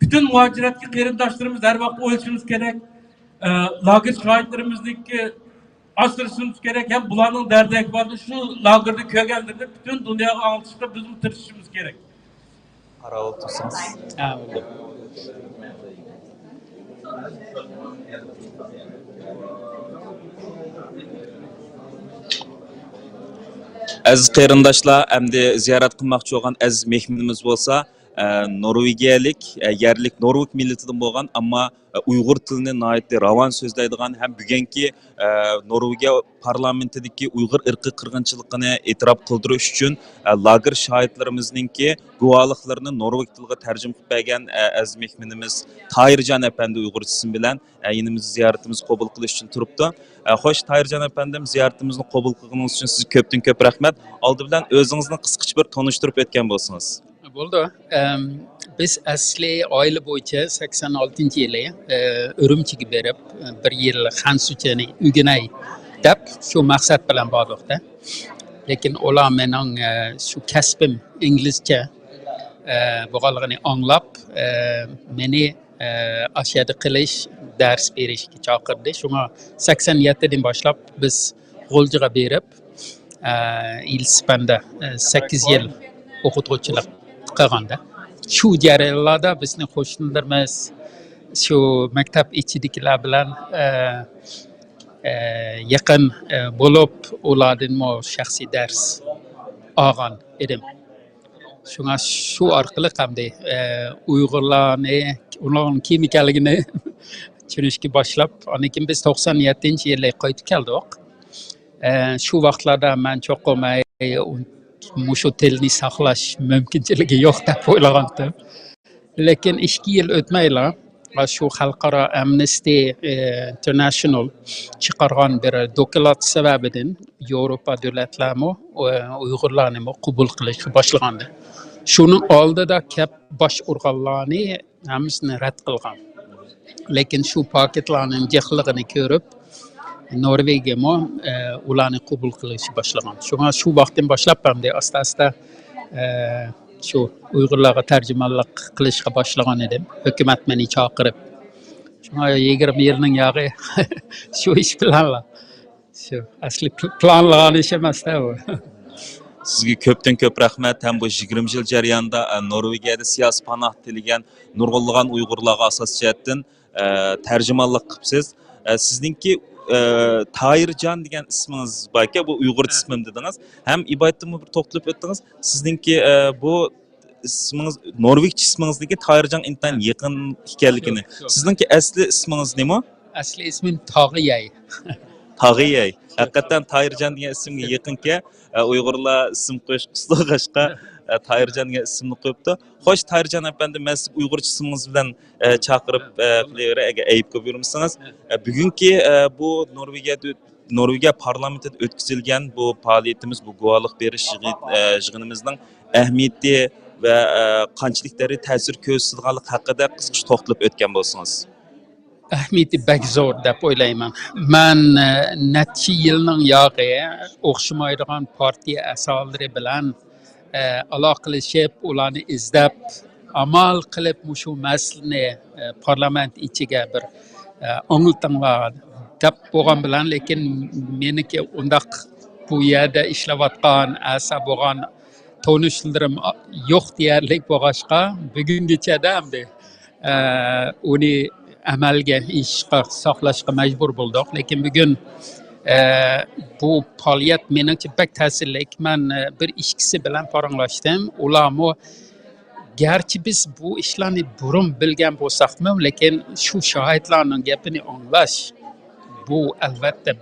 Bütün muhaciratki qarindoshlarimiz her vaqt o'ylashimiz kerak. Lager şahitlerimizdeki asrışımız gerek. Hem bularning derdi vardı şu lagerda kökenlerini bütün dünyaya anlatışta bizim tirishimiz gerek. Ara otursanız. Aziz qarindoshlar, endi ziyorat qilmoqchi bo'lgan aziz mehmonimiz bo'lsa, Norvegiyalik, yerlik Norveg millatidan bo'lgan, ammo Uyg'ur tilini nihoyatda ravon so'zlaydigan ham bugungi Norvegiya parlamentidagi Uyg'ur irqiy qirg'inchiligini e'tirof qildirish uchun lager shohidlarimizningki guvohliklarini Norveg tiliga tarjima qilib bergan aziz mehmonimiz Tahirjon Efendi Uyg'urchasi bilan yinimiz ziyoratimizni qabul qilish uchun turibdi. Xo'sh, Tahirjon Efendim, ziyoratimizni qabul qilganingiz uchun sizga ko'pdan ko'p rahmat. Oldi bilan o'zingizni qisqacha bir tanishtirib o'tgan bo'lsangiz. Bo'ldi. Biz asli oila bo'yicha 86-yili Urumchiga berib, bir yil Xansuchani Uyg'unay deb shu maqsad bilan bordiqda. Lekin ular mening shu kasbim inglizcha bo'lganligini anglab, meni ashada qilish, dars berishga chaqirdi. Shunga 87dan boshlab biz G'o'ljiga berib, ilspanda 8 yil o'qituvchilik qilganda. Shu jarayonlarda bizni qo'shnilarimiz shu maktab ichidagilar bilan yaqin bo'lib, ulardan shaxsiy dars olgan edim. Shunga shu orqali qanday Uyg'urlarni, ularning kim ekanligini tushunishga boshlab, undan keyin biz 97-yilda qaytib keldik. Shu vaqtlarda men cho'qim mushu tilni saqlash mumkinchiligi yo'q deb o'ylagandim. Lekin 2 yil o'tmayla shu xalqaro Amnesty International chiqargan bir doklad sababidan Yevropa davlatlari Uyg'urlarni qabul qilishga boshlagandi. Shuning oldida kap bosh urganlarni hammasini rad qilgan. Lekin shu paketlarning jihligini ko'rib Norvegiya ularni qabul qilishni boshlagan. Shunga shu vaqtdan boshlab ham asta-asta shu Uyg'urlarga tarjimonlik qilishga boshlagan edim. Hukumat meni chaqirib. Shunga 20 yilning yog'i shu ish bilan shu asli planlagan ish emas-da bu. Sizga ko'pdan ko'p rahmat. Ham bu 20 yil jarayonida Norvegiyada siyosiy panoh tilagan nurg'unlagan Uyg'urlarga asos jihatdan tarjimonlik qilibsiz. Sizningki Tahirjon degan ismingiz borki, bu Uyg'urcha ismim dedingiz. Ham ibodatda bir to'xtalib o'tdingiz. Sizningki bu ismingiz Norvegcha ismingizdagi Tahirjon intan yaqin ekanligini. Sizningki asli ismingiz nima? Asli ismim Tog'iyay. Tog'iyay. Haqiqatan Tahirjon degan ismga yaqinki Uyg'urlar ism qo'yish qisqashqa Tahirjon degan ismni qo'yibdi. Xo'sh, Tahirjon efendi, men siz Uyg'urcha ismingiz bilan chaqirib qilavera, agar ayib ko'p yurmisiz. Bugungi bu Norvegiya parlamentida o'tkazilgan bu faoliyatimiz, bu guvohlik berish yig'inimizning ahamiyati ve qanchaliklari ta'sir ko'rsatganlik haqida qisqacha to'xtalib o'tgan bo'lsangiz. Ahmiyeti bek zo'r deb o'ylayman. Men necha yilning yog'i o'xshamaydigan partiya a'zolari bilan aloqalashib, ularni izlab, amal qilib shu masalani parlament ichiga bir anglitinglar deb bo'lgan bilan, lekin meniki undaq bu yerda ishlayotgan asa bo'lgan tanishlarim yo'q deyarlik bo'lg'achqa, bugungacha hamda uni amalga ishqa saqlashga majbur bo'ldik. Lekin bugun bu faoliyat menimcha bek ta'sirlik. Men bir ishchisi bilan paranglashdim. Ularmi garchi biz bu ishlarni burun bilgan bo'lsakmi, lekin shu shohidlarning gapini anglash bu albatta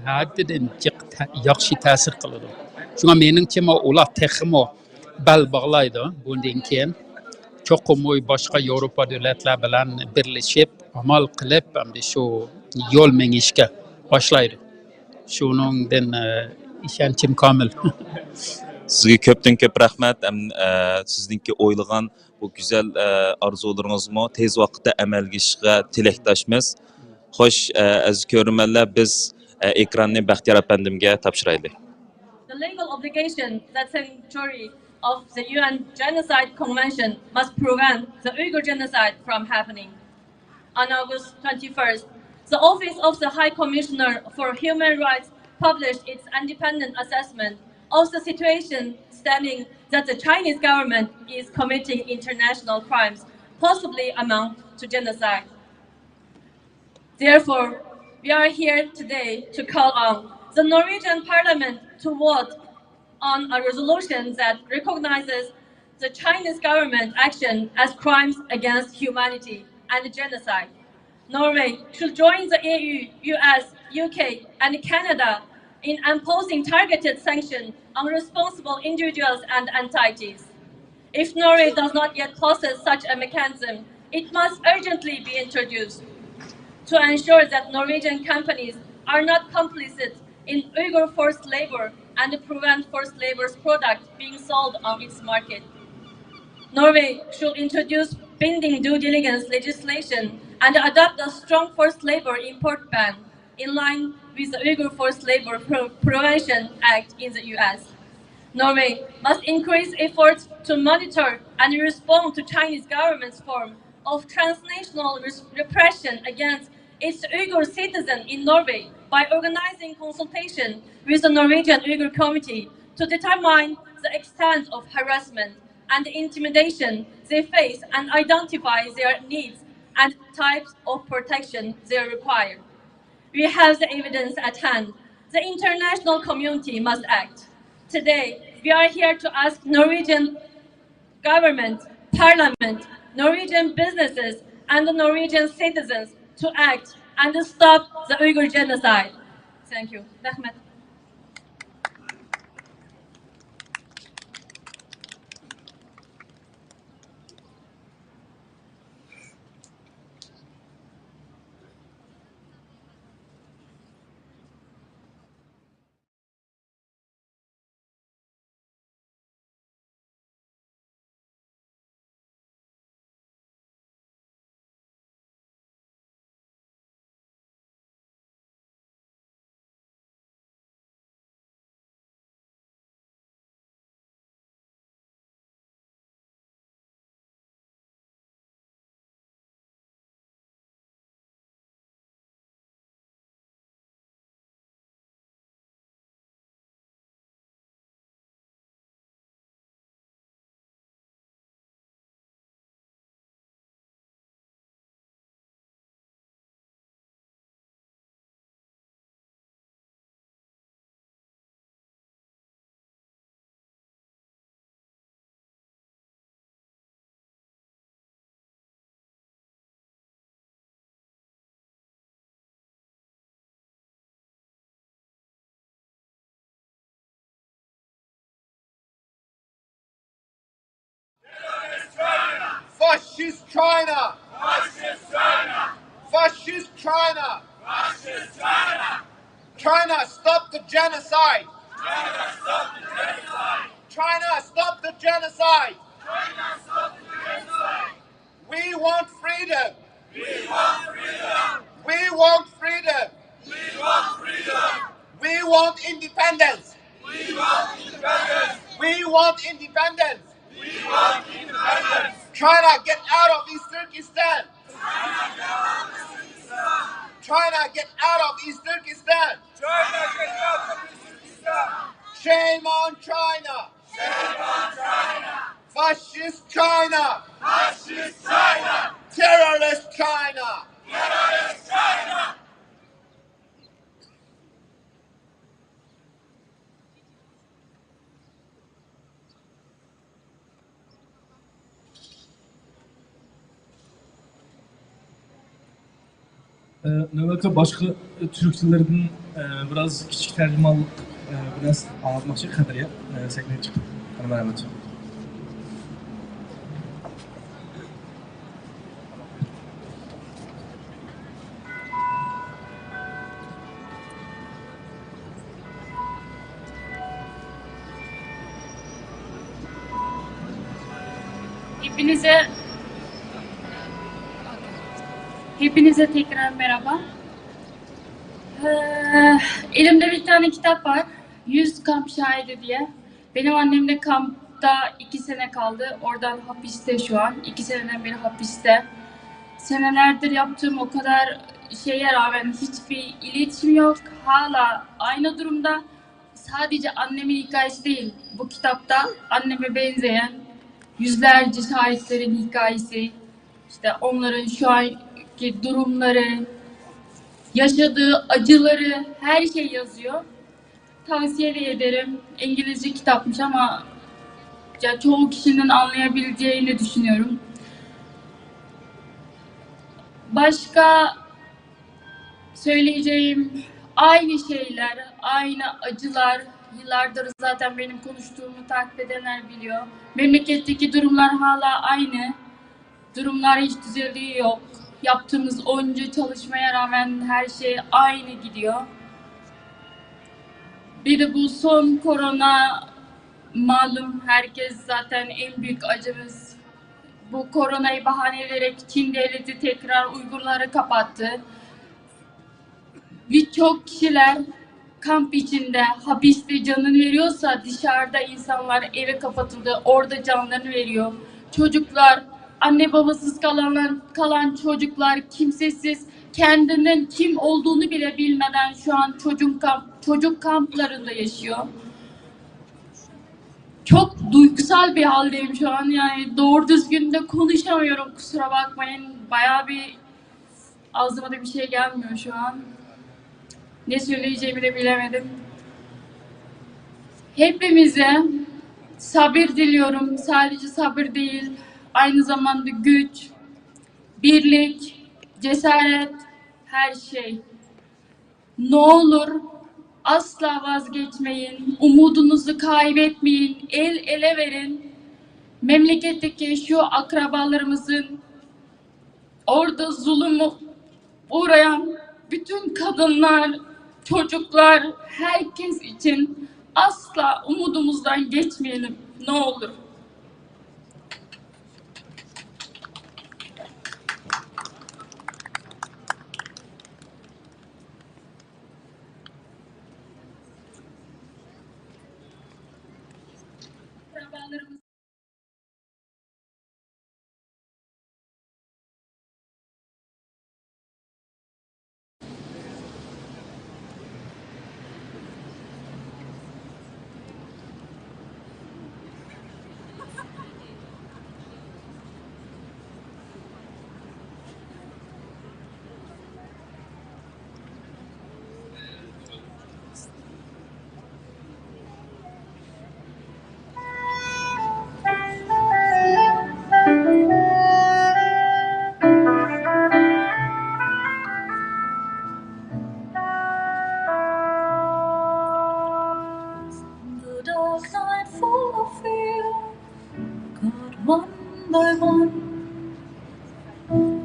haddidan yaxshi ta'sir qiladi. Shunga menimcha ular texmo bal bog'laydi bundan keyin. Cho'qim boshqa Yevropa davlatlar bilan birlashib amal qilib hamda shu yo'l mengishga boshlaydi. Shuningdan ishonchim komil. Sizga ko'pdan ko'p rahmat. Sizningki o'ylagan bu go'zal orzularingizni tez vaqtda amalga oshishga tilakdoshmiz. Xo'sh, aziz ko'ruvchilar, biz ekranni Baxtiyor apandimga topshiraylik. The legal obligation that sanctuary of the UN Genocide Convention must prevent the Uyghur genocide from happening. On August 21st, the Office of the High Commissioner for Human Rights published its independent assessment of the situation, stating that the Chinese government is committing international crimes, possibly amount to genocide. Therefore, we are here today to call on the Norwegian Parliament to vote on a resolution that recognizes the Chinese government action as crimes against humanity and genocide. Norway should join the EU, US, UK, and Canada in imposing targeted sanctions on responsible individuals and entities. If Norway does not yet possess such a mechanism, it must urgently be introduced to ensure that Norwegian companies are not complicit in Uyghur forced labor and prevent forced labor's product being sold on its market. Norway should introduce binding due diligence legislation and adopt a strong forced labor import ban in line with the Uyghur Forced Labor Prevention Act in the US. Norway must increase efforts to monitor and respond to Chinese government's form of transnational repression against its Uyghur citizens in Norway by organizing consultation with the Norwegian Uyghur Committee to determine the extent of harassment and intimidation they face and identify their needs and types of protection they require. We have the evidence at hand. The international community must act. Today, we are here to ask Norwegian government, parliament, Norwegian businesses, and the Norwegian citizens to act and to stop the Uyghur genocide. Thank you. Rahmat. Fascist China! Fascist China! Fascist China! Fascist China! China, stop the genocide! China, stop the genocide! China, stop the genocide! freedom. We want freedom. We want freedom. We want freedom. We want independence. We want independence. We want independence. We want independence. China, get out of East Turkestan. China, get out of East Turkestan. China, get out of Turkestan. Shame on China. Shame on China. Fascist China. Fascist China. Terrorist China. Terrorist China. Növbətdə başqa türkçülərdən biraz kiçik tərcümanlıq biraz anlatmaq üçün xəbərə səhnəyə çıxdım. Mərhəmət. Hepinize tekrar merhaba. Elimde bir tane kitap var. 100 kamp şahidi diye. Benim annem de kampta 2 sene kaldı. Oradan hapiste şu an. 2 seneden beri hapiste. Senelerdir yaptığım o kadar şeye rağmen hiçbir iletişim yok. Hala aynı durumda. Sadece annemin hikayesi değil. Bu kitapta anneme benzeyen yüzlerce şahitlerin hikayesi. İşte onların şu anki durumları, yaşadığı acıları, her şey yazıyor. Tavsiye de ederim. İngilizce kitapmış ama ya çoğu kişinin anlayabileceğini düşünüyorum. Başka söyleyeceğim aynı şeyler, aynı acılar. Yıllardır zaten benim konuştuğumu takip edenler biliyor. Memleketteki durumlar hala aynı. Durumlar hiç düzeldiği yok. Yaptığımız onca çalışmaya rağmen her şey aynı gidiyor. Bir de bu son korona, malum herkes zaten en büyük acımız. Bu koronayı bahane ederek Çin devleti tekrar Uygurları kapattı. Birçok kişiler kamp içinde, hapiste canını veriyorsa dışarıda insanlar eve kapatıldı, orada canlarını veriyor. Çocuklar, anne babasız kalan çocuklar, kimsesiz, kendinin kim olduğunu bile bilmeden şu an çocuk kamplarında yaşıyor. Çok duygusal bir haldeyim şu an, yani doğru düzgün de konuşamıyorum, kusura bakmayın. Bayağı bir ağzıma da bir şey gelmiyor şu an. Ne söyleyeceğimi de bilemedim. Hepimize sabır diliyorum, sadece sabır değil, aynı zamanda güç, birlik, cesaret, her şey. Ne olur asla vazgeçmeyin, umudunuzu kaybetmeyin, el ele verin. Memleketteki şu akrabalarımızın, orada zulümü uğrayan bütün kadınlar, çocuklar, herkes için asla umudumuzdan geçmeyelim, ne olur.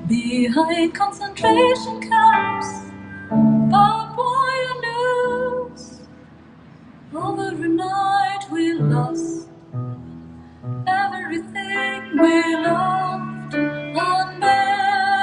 Behind concentration camps, barbed wire news. Over a night we lost everything we loved. Unbearable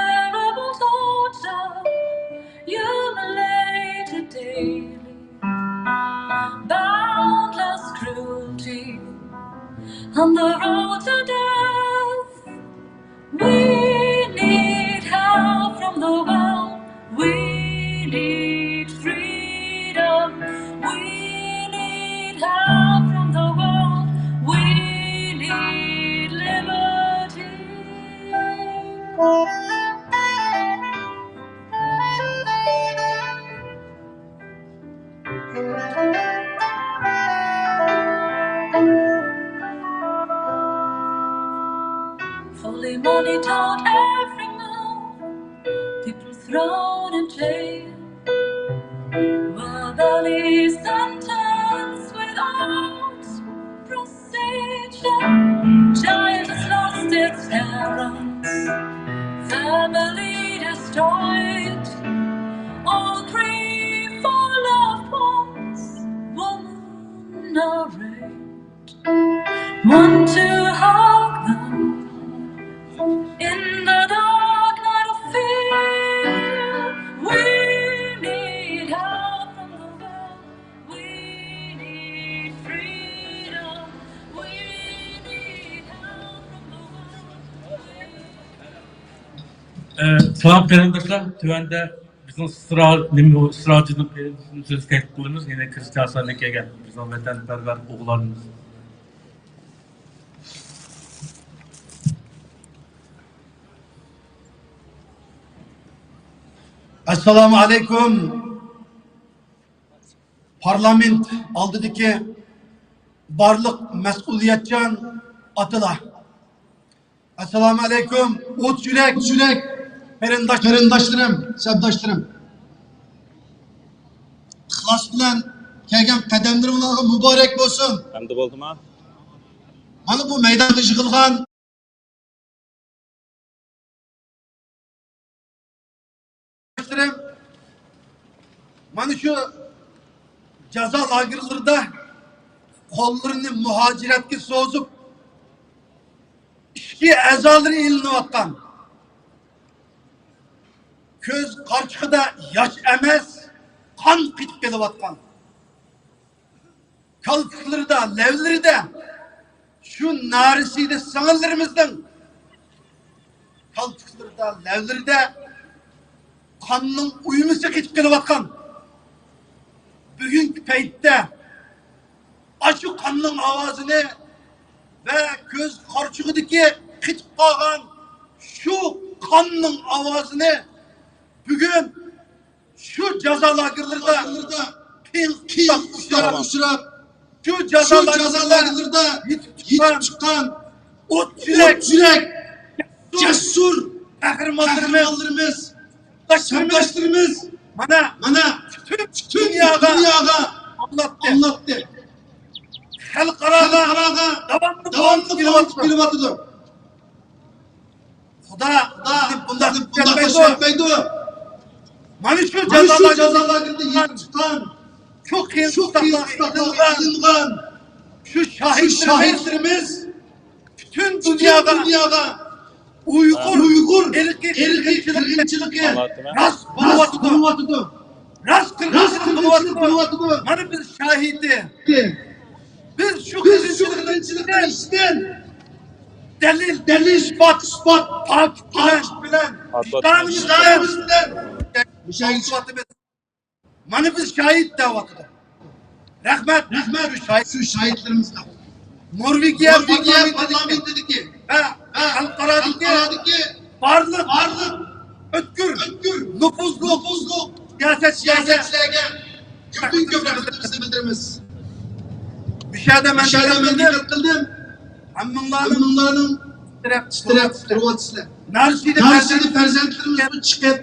Silly money talk every move, people thrown in jail, verbally sentenced without procedure. Child has lost its parents, family destroyed, all grief for loved ones, women are raped. Want to hug them in the dark night of fear. We need help from the world. We need freedom. We need help from the world. Salam qarindoshlar, tuvanda bizning istirojini so'z qilamiz. Yana Krishtianlarga kelgan bizning vatanparvar o'g'illarimiz. Assalamu alaikum. Parlament aldidagi barliq mas'uliyatchan otalar. Assalamu alaikum. O't yurak, qarindoshlarım, sabdoshlarim. Ixlos bilan kelgan qadamlaringizga muborak bo'lsin. Hamda bo'ldimi? Mana bu maydonga yig'ilgan mana şu ceza lagerlarida qo'llarini muhojiratga so'zib ichki a'zolari ilinayotgan, ko'z qarchig'ida yosh emas qon qitib kelayotgan, kalpuklarida, levlarida şu narisiydi sing'illarimizning kalpuklarida, levlarida qonning uyumisi qitib kelayotgan. Bugünkü paytda aşı qonning ovozini ve ko'z qarchig'idagi qitib qolgan şu qonning ovozini bugün şu jazo lagerlarida ushrab şu jazo lagerlarida yetib chiqqan o't yurak jasur qahramonlarimiz, sabdoshlarimız mana bütün dünyaya anlattı. Xalqaraga davamlı kelyapti. Xudo bundan qo'rqmaydi. Mana shu jazolarga yetib chiqqan, shu qiynalgan, şu şahitlerimiz bütün dünyaya Uygur erkek kırgıncılığı rast buluvatıdı. Rast kırgıncılığı mana biz şahidi. Biz şu kırgıncılıktan işten delil ispat takip bilen mana biz şahit davatıdır. Rahmet şu şahitlerimizden. Norvegiya parlamentidagi ve xalqarodagi barliq o'tkir nüfuzlu siyasetçilerge bütün köprülerimizi bildirimiz. Bir şeyde ben kıldım. Hammınlarının titrep durvatçılar. Narsidi ferzentlerimiz çıkıp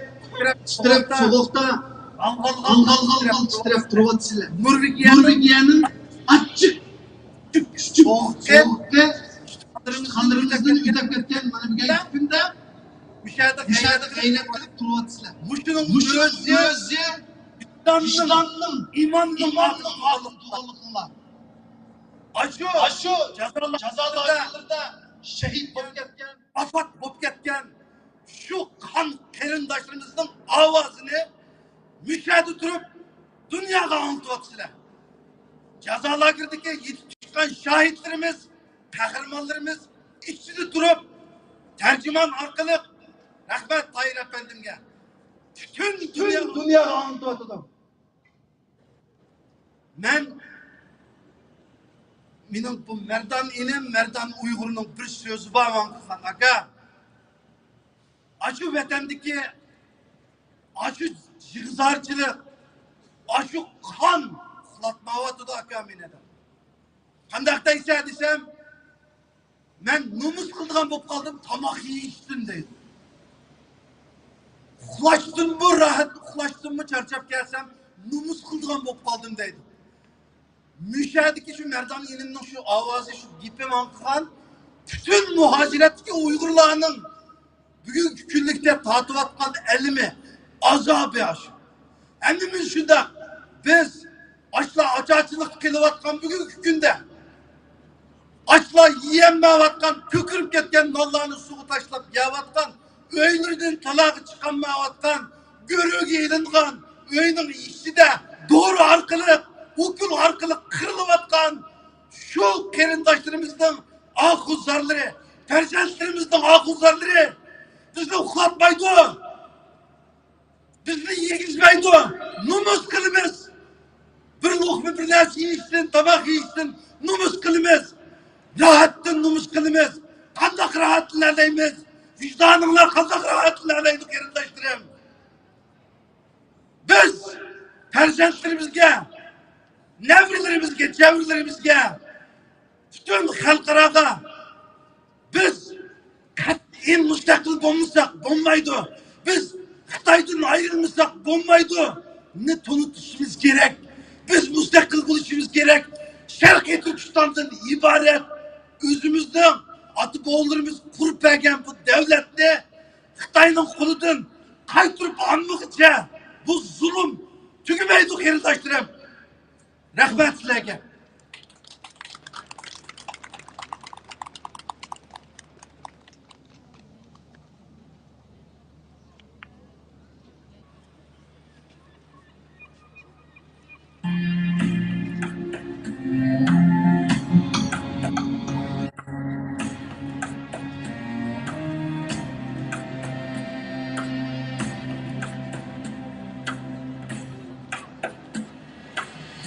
titrep soğukta angal titrep durvatçılar. Norvegiyanın açık soğukta kanlarımızdan yüdep ketken mana bu günde müşahede gayret kılıp durvatçılar. Muşunun özü vicdanның, imanның ağırlığında. Aşı cezalarında şehit bolup ketken, afat bolup ketken şu kan qarindoshlarımızın avazını müşahede turup dünyaya anlatıvatçılar. Cezalardaki yetip çıkan şahitlerimiz, kahramanlarımız içinde durup tercüman arkalık rahmet Tayyip Efendim'e bütün dünya anlatıvatıdım. Mening bu Merdan inim, Merdan Uygur'un bir sözü var mı aka? Aşı vatandaki aşı yığzarçılık, aşı kan ıhlatmavatıdı aka mineden. Kandakta ise desem Ben numus kıldığım bop kaldım, tamak yiyiştin deydi. Uxlaştın mı rahat, uxlaştın mı çarçap gelsem, numus kıldığım bop kaldım deydi. Müşahedeki şu Merdan yeninin şu avazı, şu gipim ankıgan, bütün muhaciretteki Uygurlarının bugünkü günlükte tatıvatkan elimi, azabı aşı. Emimiz şunda, biz açlık kılıvatkan bugünkü günde, açla yiyemmevatkan, tükürüp ketken nallarını suğu taşlap yavatkan, öynürden talağı çıkanmavatkan, görüğü eğilingan, öynün işi de doğru arkalık, hukul arkalık kırılıvatkan, şu kerindaşlarımızın ahuzlarları, tercihlerimizin ahuzlarları, bizni uxlatmaydı, bizni yegizmeydi, numus kılımız, bir lokma bir ders yiyiştin, tabak yiyiştin, numus kılımız, rahattın numus kılımız, kandak rahatlarlayımız, vicdanınla kandak rahatlarlaydık yerindaşlarım. Biz tercihlerimizge, nevrilerimizge, çevrilerimizge, bütün halkaraga, biz kat'in müstakil bulmuşsak, bulmaydı. Biz Xitay'dan ayrılmışsak, bulmaydı. Ne tanıtışımız gerek, biz müstakil buluşumuz gerek. Şarkı Türkistan'dan ibaret, özümüzden atıp oğullarımız kurup bergen bu devlette, Xitay'ın koludan kaytırıp anlıkça bu zulüm tükümeydik yerindaşlarım. Rahmet sizlerge.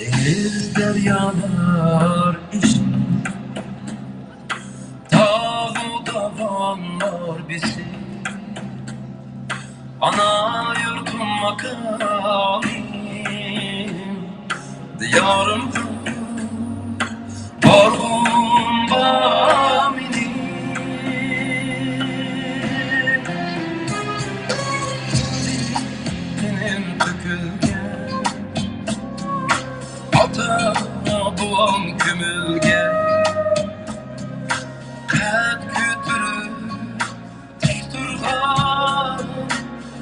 Deniz deryalar işin, dağ davanlar bizi, ana yurdum makamim, diyarım vargum baminim. Benim dökülgen ata bulan kümülge, kat kütürüp dik durgan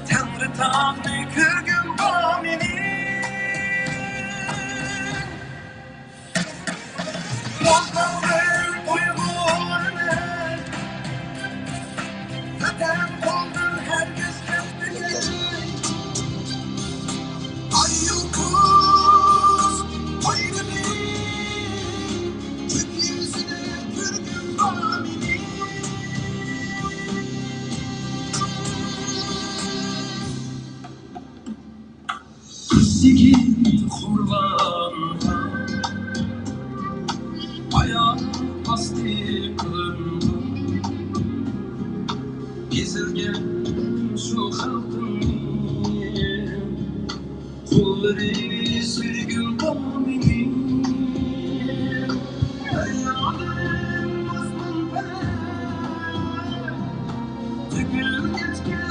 Tanrı tağını kürgün baminim. Bozdandır Uygur'unu, vatan koldur herkes kendini. Ayyukuz ayrını, Türk yüzüne kürgün baminim. Sikit kurbanlar, ayak bastı kılındım, gezilgen şu halkın kulları sürgün baminim. Hayalım mazlum ben, tükür geçken